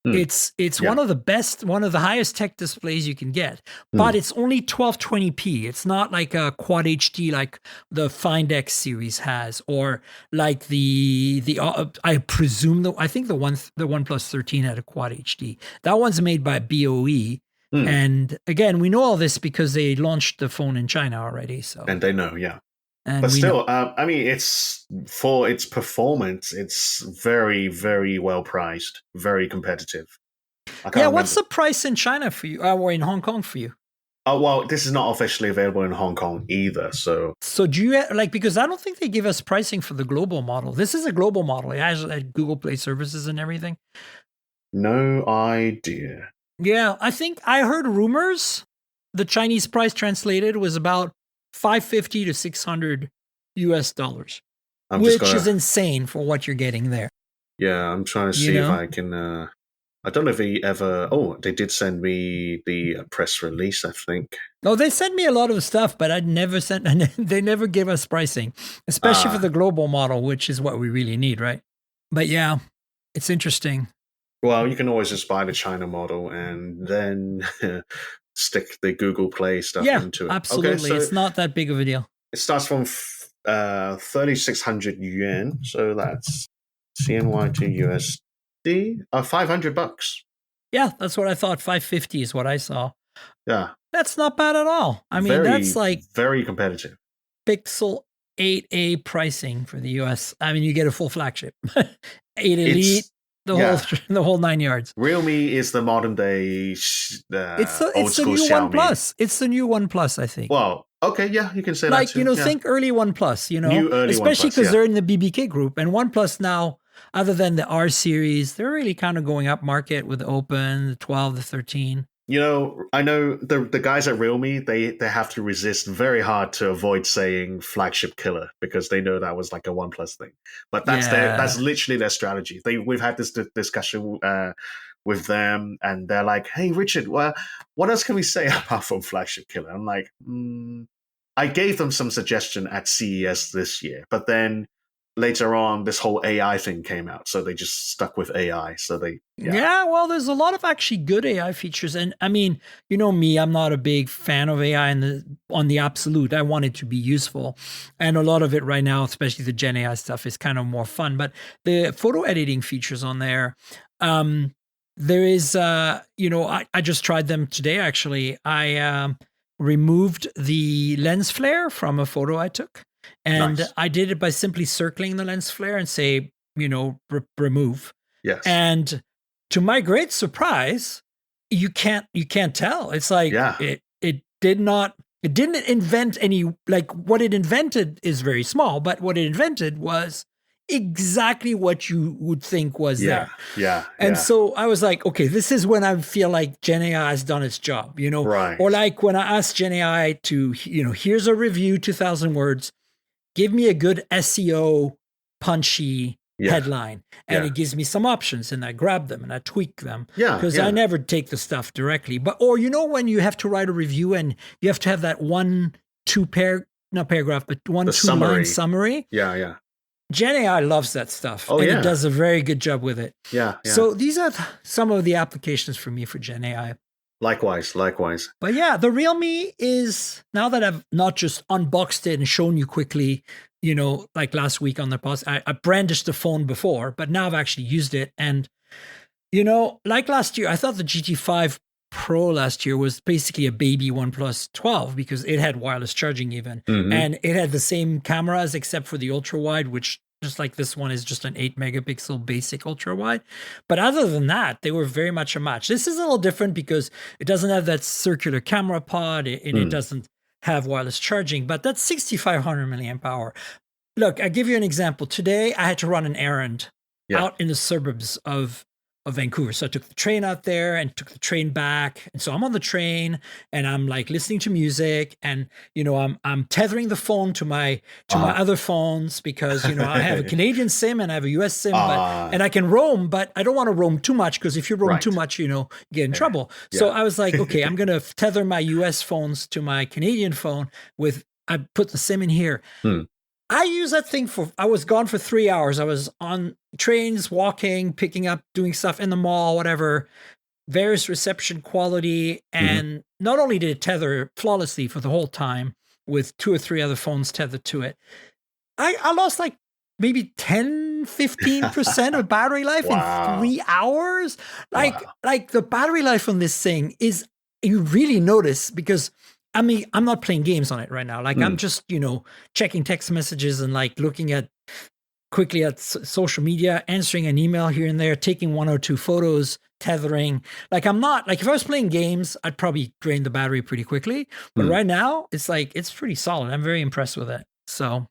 It's one of the best, one of the highest tech displays you can get, but it's only 1220p. It's not like a quad HD like the Find X series has, or like I presume I think the OnePlus 13 had a quad HD. That one's made by BOE. And again, we know all this because they launched the phone in China already. So, and they know, yeah. And but still, I mean, it's for its performance, it's very, very well priced, very competitive. What's the price in China for you, or in Hong Kong for you? Oh, well, this is not officially available in Hong Kong either. So do you because I don't think they give us pricing for the global model. This is a global model. It has Google Play services and everything. No idea. Yeah, I think I heard rumors. The Chinese price translated was about $550 to $600 US, which is insane for what you're getting there. Yeah, I'm trying to see if I can. I don't know if they ever. Oh, they did send me the press release, I think. Oh, they sent me a lot of stuff, but they never give us pricing, especially for the global model, which is what we really need, right? But yeah, it's interesting. Well, you can always just buy the China model and then stick the Google Play stuff into it. Absolutely. Okay, so it's not that big of a deal. It starts from 3,600 yuan, so that's CNY to USD, $500. Yeah, that's what I thought. 550 is what I saw. Yeah, that's not bad at all. I mean, that's like very competitive. Pixel 8A pricing for the US. I mean, you get a full flagship, 8 Elite. The whole 9 yards. Realme is the modern day it's the new OnePlus. It's the new OnePlus, I think. Well, okay, yeah, you can say that too. Think early OnePlus, especially because they're in the BBK group. And OnePlus now, other than the R series, they're really kind of going up market with the Open, the 12, the 13. I know the guys at Realme, they have to resist very hard to avoid saying flagship killer because they know that was like a OnePlus thing. But that's literally their strategy. We've had this discussion with them, and they're like, "Hey, Richard, what else can we say apart from flagship killer?" I'm like, I gave them some suggestion at CES this year, but then later on, this whole AI thing came out, so they just stuck with AI. So well, there's a lot of actually good AI features, and I mean, you know me, I'm not a big fan of AI on the absolute. I want it to be useful, and a lot of it right now, especially the Gen AI stuff, is kind of more fun. But the photo editing features on there, there is, I just tried them today. Actually, I removed the lens flare from a photo I took. And nice. I did it by simply circling the lens flare and say, remove. Yes. And to my great surprise, you can't tell. It's like it didn't invent any, like what it invented is very small, but what it invented was exactly what you would think was there. Yeah. And so I was like, okay, this is when I feel like Gen AI has done its job, Right. Or like when I asked Gen AI to, here's a review, 2,000 words. Give me a good SEO punchy headline. And it gives me some options and I grab them and I tweak them. Because I never take the stuff directly. But, or when you have to write a review and you have to have that not paragraph, but 1-2 line summary. Yeah. Gen AI loves that stuff. It does a very good job with it. Yeah. So these are some of the applications for me for Gen AI. Likewise. But yeah, the Realme is, now that I've not just unboxed it and shown you quickly, like last week on the post, I brandished the phone before, but now I've actually used it. And, like last year, I thought the GT5 Pro last year was basically a baby OnePlus 12 because it had wireless charging even. Mm-hmm. And it had the same cameras except for the ultra wide, which just like this one is just an 8 megapixel basic ultra wide. But other than that, they were very much a match. This is a little different because it doesn't have that circular camera pod and it doesn't have wireless charging, but that's 6,500 milliamp hour. Look, I'll give you an example. Today, I had to run an errand out in the suburbs of Vancouver. So I took the train out there and took the train back. And so I'm on the train and I'm like listening to music and, I'm tethering the phone to my other phones because, I have a Canadian SIM and I have a US SIM, and I can roam, but I don't want to roam too much because if you roam too much, you get in trouble. Yeah. So I was like, okay, I'm going to tether my US phones to my Canadian phone I put the SIM in here. I use that thing I was gone for 3 hours. I was on trains, walking, picking up, doing stuff in the mall, whatever, various reception quality. And not only did it tether flawlessly for the whole time with 2 or 3 other phones tethered to it, I lost like maybe 10-15% of battery life in 3 hours. Like the battery life on this thing is, you really notice, because I mean, I'm not playing games on it right now. Like I'm just, checking text messages and like looking quickly at social media, answering an email here and there, taking 1 or 2 photos, tethering. Like I'm not, like if I was playing games, I'd probably drain the battery pretty quickly. But right now it's pretty solid. I'm very impressed with it. So.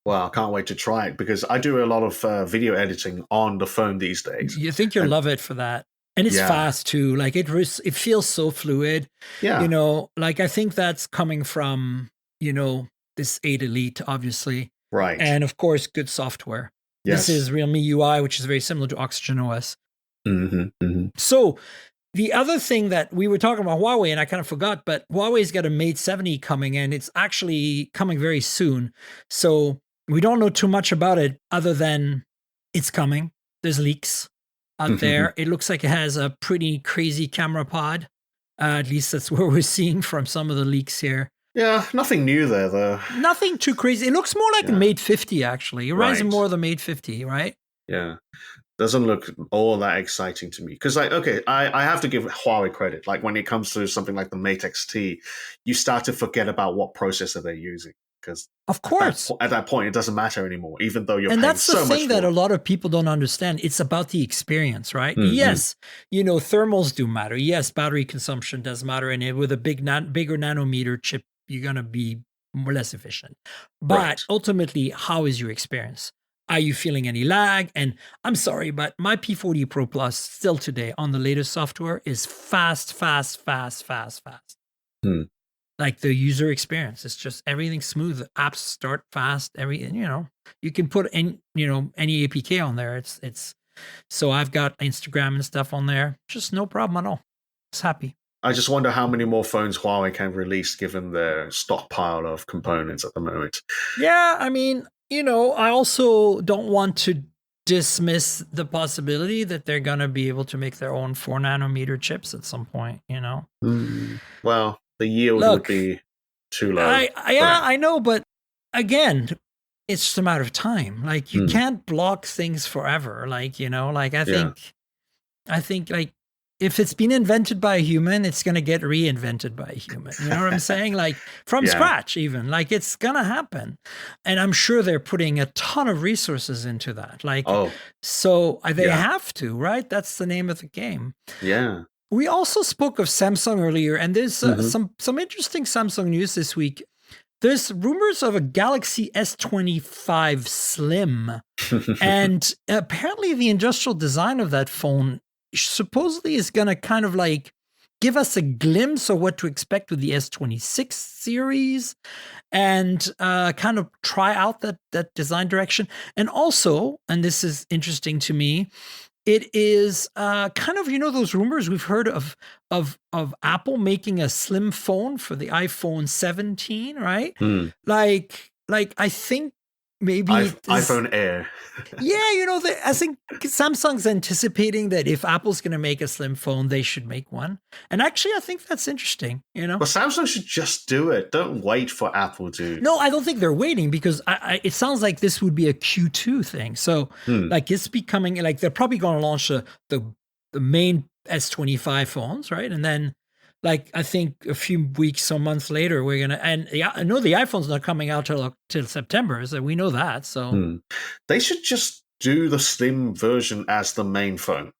Well, I can't wait to try it, because I do a lot of video editing on the phone these days. You think you'll love it for that. And it's fast too. Like it feels so fluid. Yeah. Like I think that's coming from, this 8 Elite, obviously. Right. And of course, good software. Yes. This is Realme UI, which is very similar to Oxygen OS. So the other thing that we were talking about Huawei, and I kind of forgot, but Huawei's got a Mate 70 coming, and it's actually coming very soon. So we don't know too much about it other than it's coming. There's leaks out there. It looks like it has a pretty crazy camera pod. At least that's what we're seeing from some of the leaks here. Yeah, nothing new there, though. Nothing too crazy. It looks more like a Mate 50, actually. It reminds me more of the Mate 50, right? Yeah. Doesn't look all that exciting to me. Because, I have to give Huawei credit. Like, when it comes to something like the Mate XT, you start to forget about what processor they're using. Because of course, at that point, it doesn't matter anymore, even though you're paying so much. And that's the thing that a lot of people don't understand. It's about the experience, right? Yes, thermals do matter. Yes, battery consumption does matter. And with a bigger nanometer chip, you're going to be less efficient. But ultimately, how is your experience? Are you feeling any lag? And I'm sorry, but my P40 Pro Plus still today on the latest software is fast. Like the user experience, it's just everything smooth. The apps start fast. You can put any APK on there. It's so I've got Instagram and stuff on there. Just no problem at all. Just happy. I just wonder how many more phones Huawei can release given their stockpile of components at the moment. Yeah, I mean, I also don't want to dismiss the possibility that they're going to be able to make their own 4 nanometer chips at some point, Well, the yield would be too low. I know, but again, it's just a matter of time. Like you can't block things forever. Like, I think like if it's been invented by a human, it's going to get reinvented by a human. You know what I'm saying? Like from scratch, even. Like it's going to happen. And I'm sure they're putting a ton of resources into that. Like, so they have to, right? That's the name of the game. Yeah. We also spoke of Samsung earlier, and there's some interesting Samsung news this week. There's rumors of a Galaxy S25 Slim, and apparently the industrial design of that phone supposedly is going to kind of like give us a glimpse of what to expect with the S26 series, and kind of try out that design direction. And also, and this is interesting to me, it is kind of, those rumors we've heard of Apple making a slim phone for the iPhone 17, right? Like I think maybe iPhone Air. Yeah, I think Samsung's anticipating that if Apple's going to make a slim phone, they should make one. And actually, I think that's interesting, Well, Samsung should just do it. Don't wait for Apple to. No, I don't think they're waiting, because it sounds like this would be a Q2 thing. So, like, it's becoming, like, they're probably going to launch the main S25 phones, right? And then, like, I think a few weeks or months later, we're going to, and I know the iPhone's not coming out till September, so we know that. So they should just do the slim version as the main phone.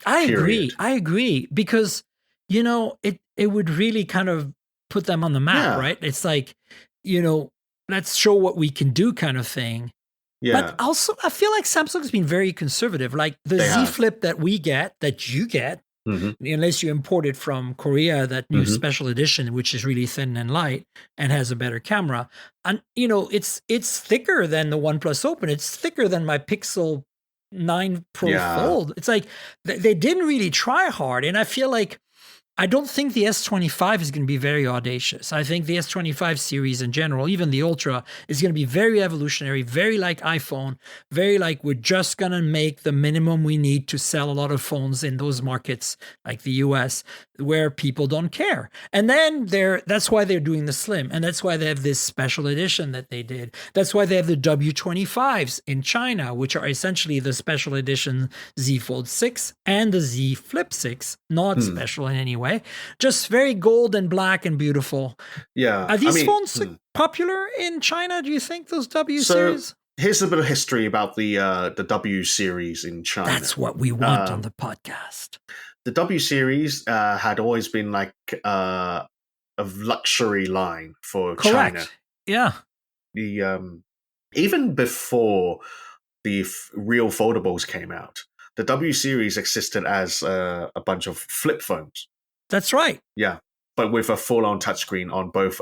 I agree. Because, it would really kind of put them on the map, right? It's like, let's show what we can do kind of thing. Yeah. But also, I feel like Samsung's been very conservative. Like the Z Flip that you get, unless you import it from Korea, that new special edition, which is really thin and light and has a better camera. And, it's thicker than the OnePlus Open. It's thicker than my Pixel 9 Pro Fold. It's like they didn't really try hard. And I feel like I don't think the S25 is going to be very audacious. I think the S25 series in general, even the Ultra, is going to be very evolutionary, very like iPhone, very like we're just going to make the minimum we need to sell a lot of phones in those markets like the US where people don't care. And then that's why they're doing the Slim. And that's why they have this special edition that they did. That's why they have the W25s in China, which are essentially the special edition Z Fold 6 and the Z Flip 6, not special in any way. Just very gold and black and beautiful. Yeah. Are these phones popular in China, do you think, those W series? Here's a bit of history about the W series in China. That's what we want on the podcast. The W series had always been like a luxury line for China. Yeah. The even before the real foldables came out, the W series existed as a bunch of flip phones. That's right. Yeah, but with a full-on touchscreen on both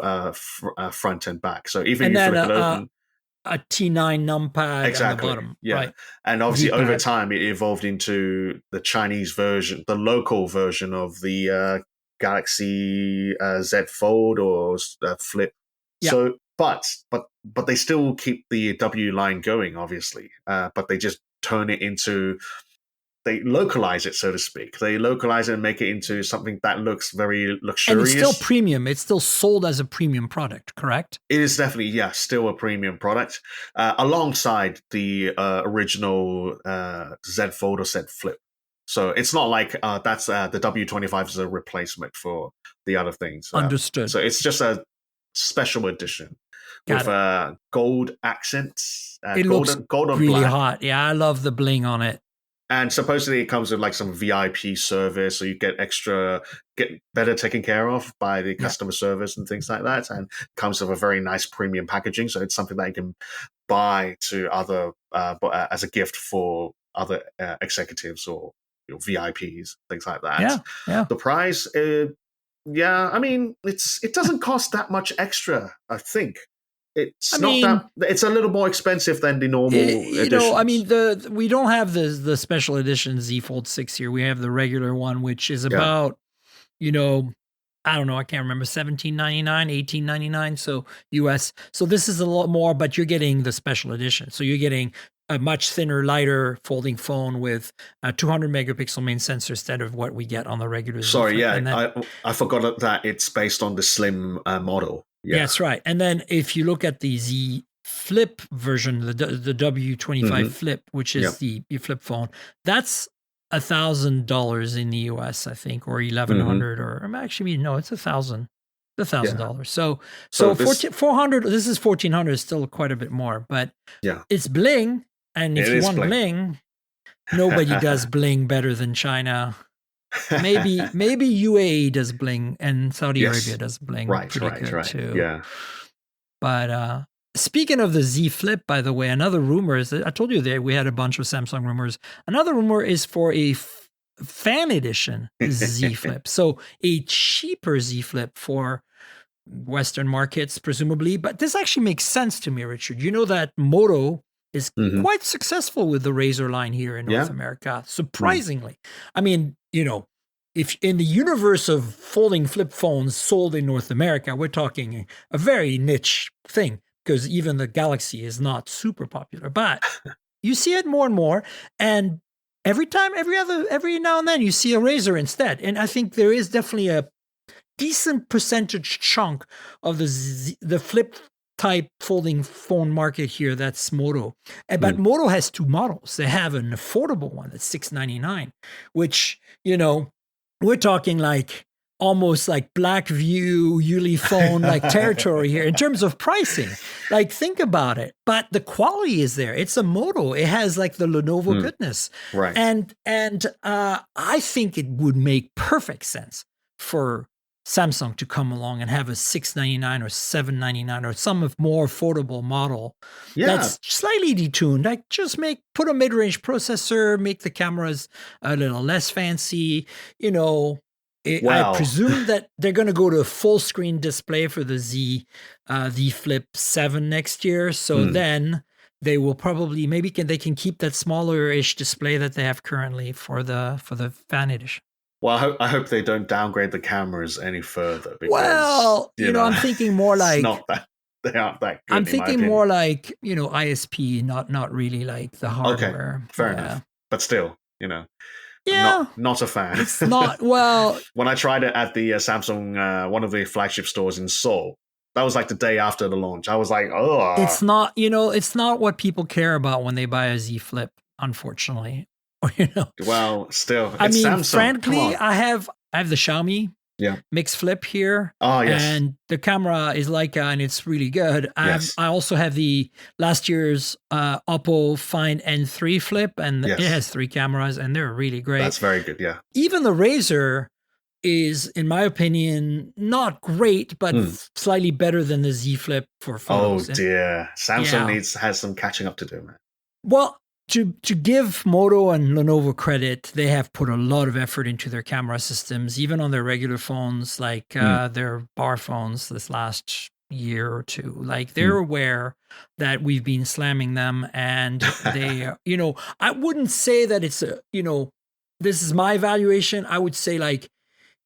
front and back. So even you flip it open, a T9 numpad on the bottom. Yeah, right. And obviously over time it evolved into the Chinese version, the local version of the Galaxy Z Fold or Flip. Yeah. So, but they still keep the W line going, obviously. But they just turn it into. They localize it, so to speak. They localize it and make it into something that looks very luxurious. And it's still premium. It's still sold as a premium product, correct? It is definitely, still a premium product, alongside the original Z Fold or Z Flip. So it's not like that's the W25 is a replacement for the other things. Understood. So it's just a special edition with gold accents. It looks really black. Hot. Yeah, I love the bling on it. And supposedly it comes with like some VIP service, so you get better taken care of by the customer service and things like that. And comes with a very nice premium packaging, so it's something that you can buy to other as a gift for other executives or VIPs, things like that. Yeah. The price, I mean, it doesn't cost that much extra, I think. It's a little more expensive than the normal editions. We don't have the special edition Z Fold 6 here. We have the regular one, which is about, I don't know, I can't remember, $17.99, $18.99, so US. So this is a lot more, but you're getting the special edition. So you're getting a much thinner, lighter folding phone with a 200 megapixel main sensor instead of what we get on the regular Z Flip. I forgot that it's based on the Slim model. Yeah. That's right. And then if you look at the Z Flip version, the W25 Flip, which is the flip phone, that's $1,000 in the US, I think, or $1,100, or actually no, it's $1,000. $1,000. So 400. This is 1,400. Is still quite a bit more, but it's bling. And if you want bling, nobody does bling better than China. Maybe UAE does bling and Saudi Arabia does bling pretty good too. Yeah. But speaking of the Z Flip, by the way, another rumor is that I told you that we had a bunch of Samsung rumors. Another rumor is for a fan edition Z Flip. So a cheaper Z Flip for Western markets, presumably. But this actually makes sense to me, Richard. You know that Moto is quite successful with the Razr line here in North America, surprisingly. I mean, if in the universe of folding flip phones sold in North America, we're talking a very niche thing because even the Galaxy is not super popular. But you see it more and more, and every now and then you see a Razr instead. And I think there is definitely a decent percentage chunk of the flip type folding phone market here that's Moto. But Moto has two models. They have an affordable one that's $699, which, we're talking like almost like Blackview, Ulefone like territory here in terms of pricing. Like, think about it. But the quality is there. It's a Moto. It has like the Lenovo goodness. Right. And I think it would make perfect sense for Samsung to come along and have a $699 or $799 or some more affordable model that's slightly detuned. Like, just put a mid-range processor, make the cameras a little less fancy. I presume that they're going to go to a full screen display for the Z Flip 7 next year. So then they will probably they can keep that smaller-ish display that they have currently for the fan edition. Well, I hope they don't downgrade the cameras any further. Because, Well, I'm thinking more like not that they aren't that good. I'm thinking more like ISP, not really like the hardware. Okay, fair enough. But still, Yeah, not a fan. It's not well. When I tried it at the Samsung, one of the flagship stores in Seoul, that was like the day after the launch. I was like, oh, it's not. It's not what people care about when they buy a Z Flip. Unfortunately, Well, still, I mean, Samsung. frankly, I have the Xiaomi Mix Flip here. Oh, yes. And the camera is Leica and it's really good. I also have the last year's Oppo Find N3 Flip, and it has 3 cameras and they're really great. That's very good, yeah. Even the Razr is, in my opinion, not great, but slightly better than the Z Flip for photos. Oh, dear. Samsung has some catching up to do, man. Well, to give Moto and Lenovo credit, they have put a lot of effort into their camera systems, even on their regular phones, like their bar phones this last year or two. Like they're aware that we've been slamming them, and they, I wouldn't say that it's this is my evaluation. I would say like,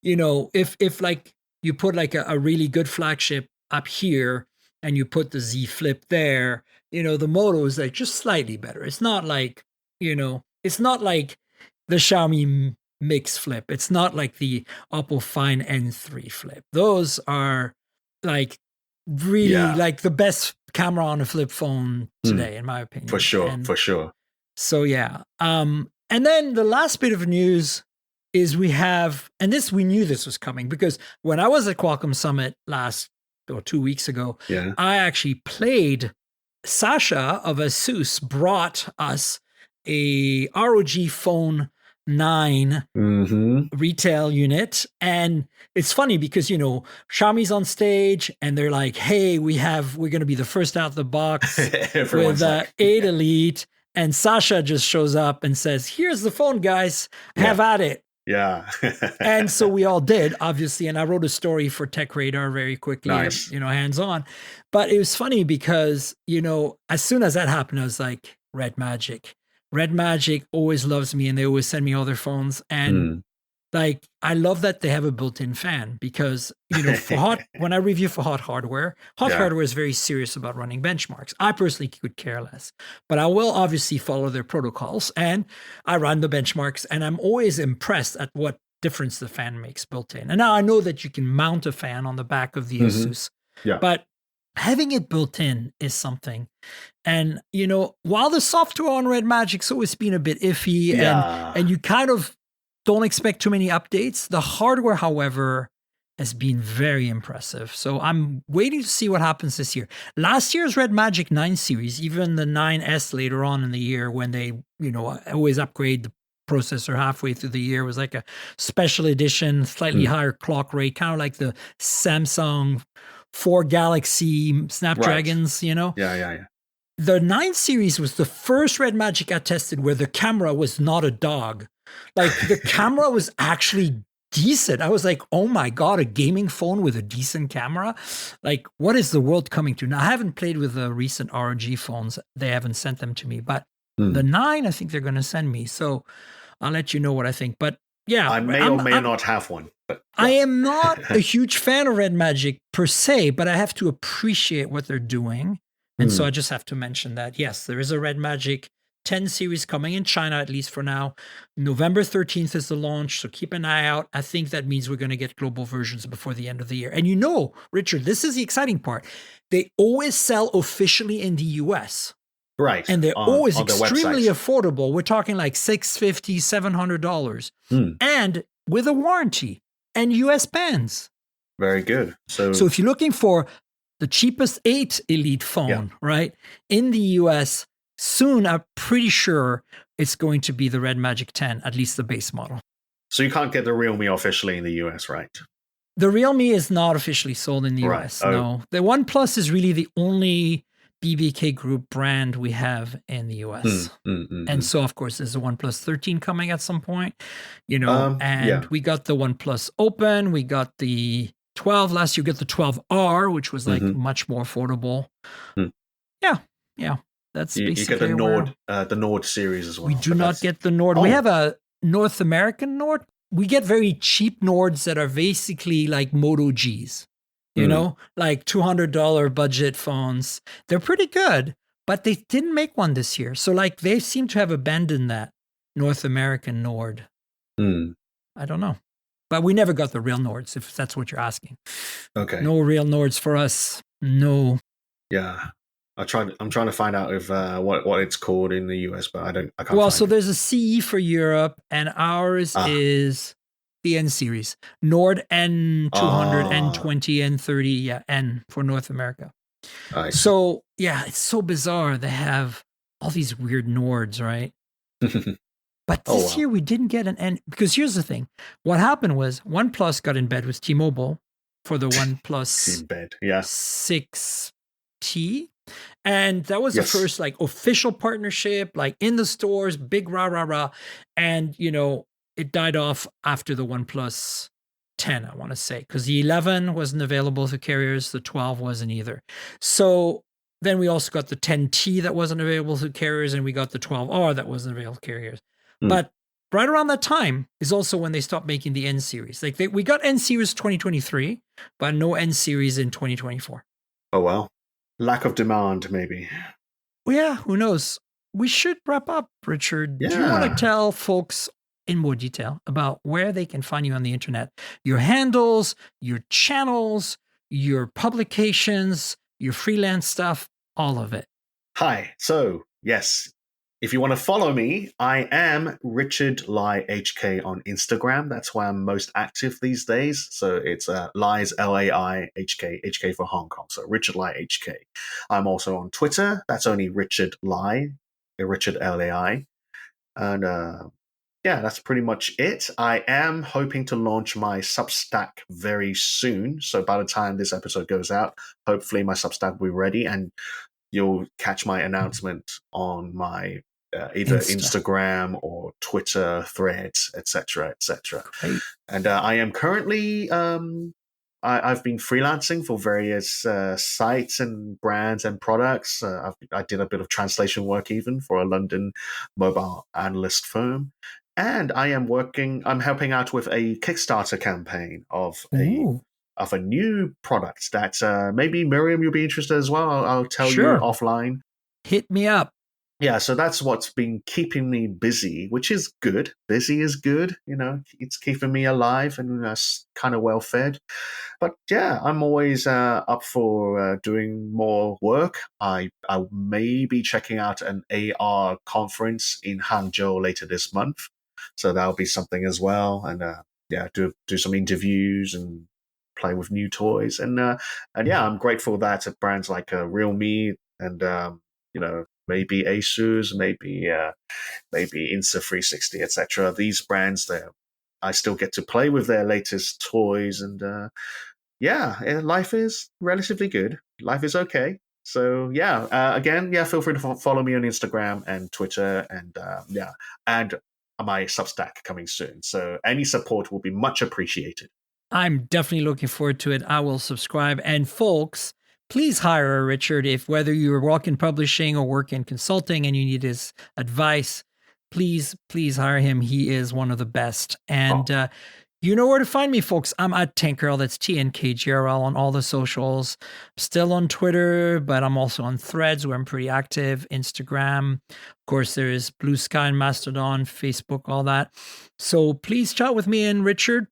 if like you put like a really good flagship up here and you put the Z Flip there, the Moto is like just slightly better. It's not like, it's not like the Xiaomi Mix Flip. It's not like the Oppo Find N3 Flip. Those are like really like the best camera on a flip phone today, in my opinion. For sure. So yeah. And then the last bit of news is we knew this was coming, because when I was at Qualcomm Summit 2 weeks ago, I actually played. Sasha of Asus brought us a ROG Phone 9 retail unit. And it's funny because, Xiaomi's on stage and they're like, hey, we're going to be the first out the box with 8 Elite. And Sasha just shows up and says, here's the phone, guys, have at it. Yeah. And so we all did, obviously. And I wrote a story for Tech Radar very quickly, nice. Hands on. But it was funny because, as soon as that happened, I was like, Red Magic always loves me and they always send me all their phones. And like, I love that they have a built-in fan because, when I review for hot hardware is very serious about running benchmarks. I personally could care less, but I will obviously follow their protocols and I run the benchmarks, and I'm always impressed at what difference the fan makes built in. And now I know that you can mount a fan on the back of the Asus, but having it built in is something. And, while the software on Red Magic's always been a bit iffy and you kind of don't expect too many updates, the hardware, however, has been very impressive. So I'm waiting to see what happens this year. Last year's Red Magic 9 series, even the 9S later on in the year when they, always upgrade the processor halfway through the year, was like a special edition, slightly higher clock rate, kind of like the Samsung 4 Galaxy Snapdragons, Yeah. The 9 series was the first Red Magic I tested where the camera was not a dog. Like the camera was actually decent. I was like, oh my God, a gaming phone with a decent camera? Like, what is the world coming to? Now, I haven't played with the recent ROG phones. They haven't sent them to me, but the 9, I think they're going to send me. So I'll let you know what I think. But yeah. I may or may not have one. But I am not a huge fan of Red Magic per se, but I have to appreciate what they're doing. And so I just have to mention that, yes, there is a Red Magic 10 series coming in China, at least for now. November 13th is the launch, so keep an eye out. I think that means we're going to get global versions before the end of the year. And Richard, this is the exciting part. They always sell officially in the US. Right. And they're always extremely affordable. We're talking like $650, $700. And with a warranty and US bands. Very good. So if you're looking for the cheapest 8 Elite phone, right, in the US, soon, I'm pretty sure it's going to be the Red Magic 10, at least the base model. So you can't get the Realme officially in the US, right? The Realme is not officially sold in the US, no. The OnePlus is really the only BBK Group brand we have in the US. And so, of course, there's the OnePlus 13 coming at some point, we got the OnePlus Open, we got the 12 last year, we got the 12R, which was like much more affordable. Yeah. That's you basically get the Nord series as well. We do not get the Nord. We have a North American Nord we get very cheap Nords that are basically like Moto Gs, you know, like $200 budget phones. They're pretty good, but they didn't make one this year. So like they seem to have abandoned that North American Nord. I don't know. But we never got the real Nords, if that's what you're asking. Okay. No real Nords for us. No. Yeah. I'm trying to find out if what it's called in the US, but I can't Well, find so it. there's a CE for Europe, and ours is the N series. Nord N200, N20, N30, yeah, N for North America. So, yeah, it's so bizarre. They have all these weird Nords, right? But this year we didn't get an N, because here's the thing. What happened was OnePlus got in bed with T-Mobile for the OnePlus 6T. And that was the first like official partnership, like in the stores, big rah. And, you know, it died off after the OnePlus 10, I want to say, because the 11 wasn't available to carriers. The 12 wasn't either. So then we also got the 10T that wasn't available to carriers, and we got the 12R that wasn't available to carriers. But right around that time is also when they stopped making the N series. Like we got N series 2023, but no N series in 2024. Oh, well. Lack of demand, maybe. Well, yeah, who knows? We should wrap up, Richard. Yeah. Do you want to tell folks in more detail about where they can find you on the internet? Your handles, your channels, your publications, your freelance stuff, all of it. Hi. So, yes. If you want to follow me, I am Richard Lai HK on Instagram. That's where I'm most active these days. So it's Lai's LAI HK for Hong Kong. So Richard Lai HK. I'm also on Twitter. That's only Richard Lai, Richard LAI. And yeah, that's pretty much it. I am hoping to launch my Substack very soon. So by the time this episode goes out, hopefully my Substack will be ready and you'll catch my announcement on my either Instagram or Twitter, Threads, etc., etc. And I am currently I've been freelancing for various sites and brands and products. I did a bit of translation work even for a London mobile analyst firm, and I'm helping out with a Kickstarter campaign of a new product that maybe Miriam, you'll be interested as well. I'll tell you offline. Hit me up. Yeah, so that's what's been keeping me busy, which is good. Busy is good, you know. It's keeping me alive and kind of well fed. But yeah, I'm always up for doing more work. I may be checking out an AR conference in Hangzhou later this month, so that'll be something as well. And yeah, do some interviews and play with new toys. And yeah, I'm grateful that at brands like Realme and you know, maybe Asus, maybe Insta360, etc. These brands, I still get to play with their latest toys, and yeah, life is relatively good. Life is okay. So yeah, again, yeah, feel free to follow me on Instagram and Twitter, and yeah, and my Substack coming soon. So any support will be much appreciated. I'm definitely looking forward to it. I will subscribe. And folks, please hire Richard if whether you work in publishing or work in consulting and you need his advice, please hire him. He is one of the best. And you know where to find me, folks. I'm at Tankgirl. That's TNKGRL on all the socials. Still on Twitter, but I'm also on Threads where I'm pretty active. Instagram. Of course, there is Blue Sky and Mastodon, Facebook, all that. So please chat with me and Richard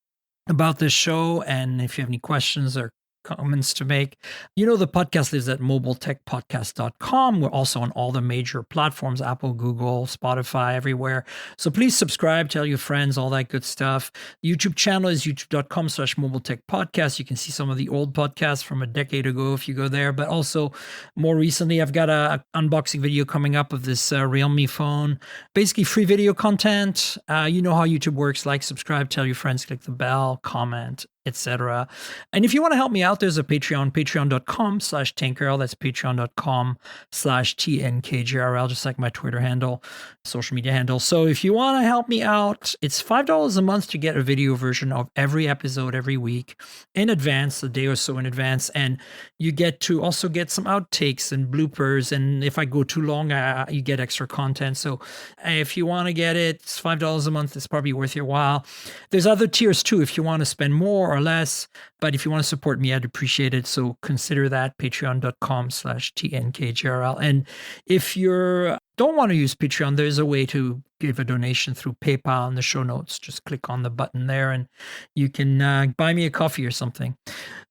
about this show. And if you have any questions or comments to make, you know, the podcast lives at mobiletechpodcast.com. We're also on all the major platforms, Apple, Google, Spotify, everywhere. So please subscribe, tell your friends, all that good stuff. YouTube channel is youtube.com/mobiletechpodcast. You can see some of the old podcasts from a decade ago if you go there. But also more recently, I've got a unboxing video coming up of this Realme phone. Basically free video content. You know how YouTube works. Like, subscribe, tell your friends, click the bell, comment, etc. And if you want to help me out, there's a Patreon, patreon.com/tankgirl. That's patreon.com/TNKGRL, just like my Twitter handle, social media handle. So if you want to help me out, it's $5 a month to get a video version of every episode every week in advance, a day or so in advance. And you get to also get some outtakes and bloopers. And if I go too long, you get extra content. So if you want to get it, it's $5 a month. It's probably worth your while. There's other tiers too if you want to spend more or less. But if you want to support me, I'd appreciate it. So consider that, patreon.com/TNKGRL. And if you don't want to use Patreon, there's a way to give a donation through PayPal in the show notes. Just click on the button there and you can buy me a coffee or something.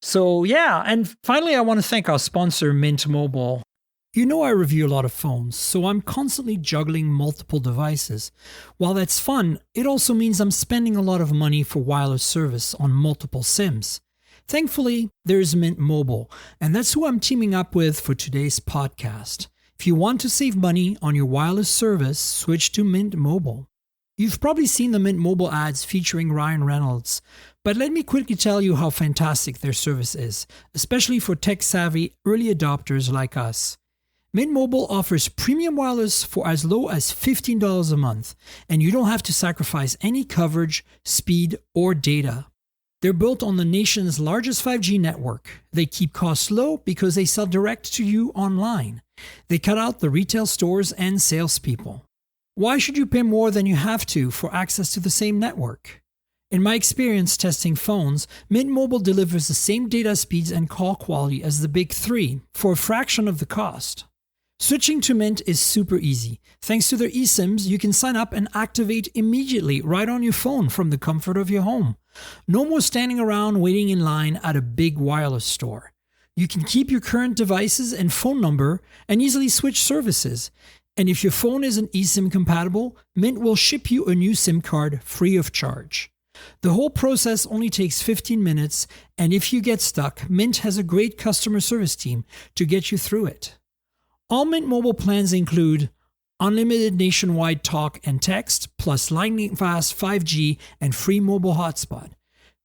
So yeah, and finally, I want to thank our sponsor, Mint Mobile. You know I review a lot of phones, so I'm constantly juggling multiple devices. While that's fun, it also means I'm spending a lot of money for wireless service on multiple SIMs. Thankfully, there's Mint Mobile, and that's who I'm teaming up with for today's podcast. If you want to save money on your wireless service, switch to Mint Mobile. You've probably seen the Mint Mobile ads featuring Ryan Reynolds, but let me quickly tell you how fantastic their service is, especially for tech-savvy early adopters like us. Mint Mobile offers premium wireless for as low as $15 a month, and you don't have to sacrifice any coverage, speed, or data. They're built on the nation's largest 5G network. They keep costs low because they sell direct to you online. They cut out the retail stores and salespeople. Why should you pay more than you have to for access to the same network? In my experience testing phones, Mint Mobile delivers the same data speeds and call quality as the big three for a fraction of the cost. Switching to Mint is super easy. Thanks to their eSIMs, you can sign up and activate immediately right on your phone from the comfort of your home. No more standing around waiting in line at a big wireless store. You can keep your current devices and phone number and easily switch services. And if your phone isn't eSIM compatible, Mint will ship you a new SIM card free of charge. The whole process only takes 15 minutes, and if you get stuck, Mint has a great customer service team to get you through it. All Mint Mobile plans include unlimited nationwide talk and text, plus lightning-fast 5G and free mobile hotspot.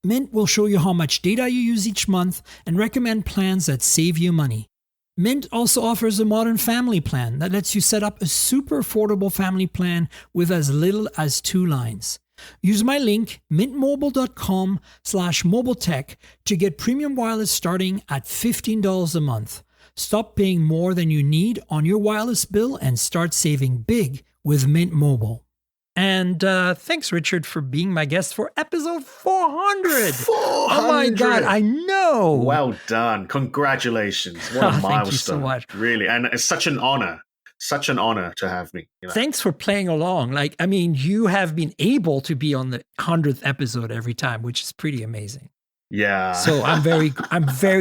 Mint will show you how much data you use each month and recommend plans that save you money. Mint also offers a modern family plan that lets you set up a super affordable family plan with as little as 2 lines. Use my link, mintmobile.com/mobiletech, to get premium wireless starting at $15 a month. Stop paying more than you need on your wireless bill and start saving big with Mint Mobile. And thanks, Richard, for being my guest for episode 400. 400! Oh my God, I know. Well done. Congratulations. What a milestone. Thank you so much. Really. And it's such an honor. Such an honor to have me. You know? Thanks for playing along. You have been able to be on the 100th episode every time, which is pretty amazing. Yeah. So I'm very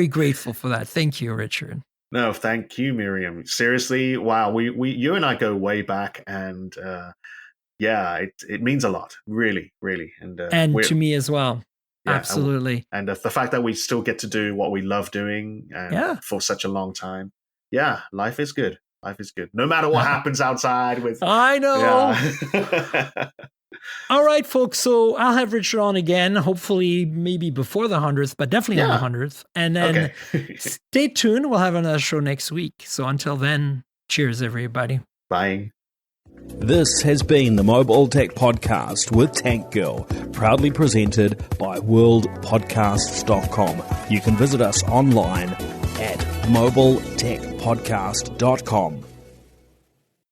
grateful for that. Thank you, Richard. No, thank you, Miriam. Seriously, wow. You and I go way back, and it means a lot, really, really. And to me as well. Yeah, absolutely. And the fact that we still get to do what we love doing for such a long time. Yeah, life is good. Life is good. No matter what happens outside with. I know. Yeah. All right, folks. So I'll have Richard on again, hopefully maybe before the 100th, but definitely on the 100th. And then stay tuned. We'll have another show next week. So until then, cheers, everybody. Bye. This has been the Mobile Tech Podcast with Tank Girl, proudly presented by worldpodcasts.com. You can visit us online at mobiletechpodcast.com.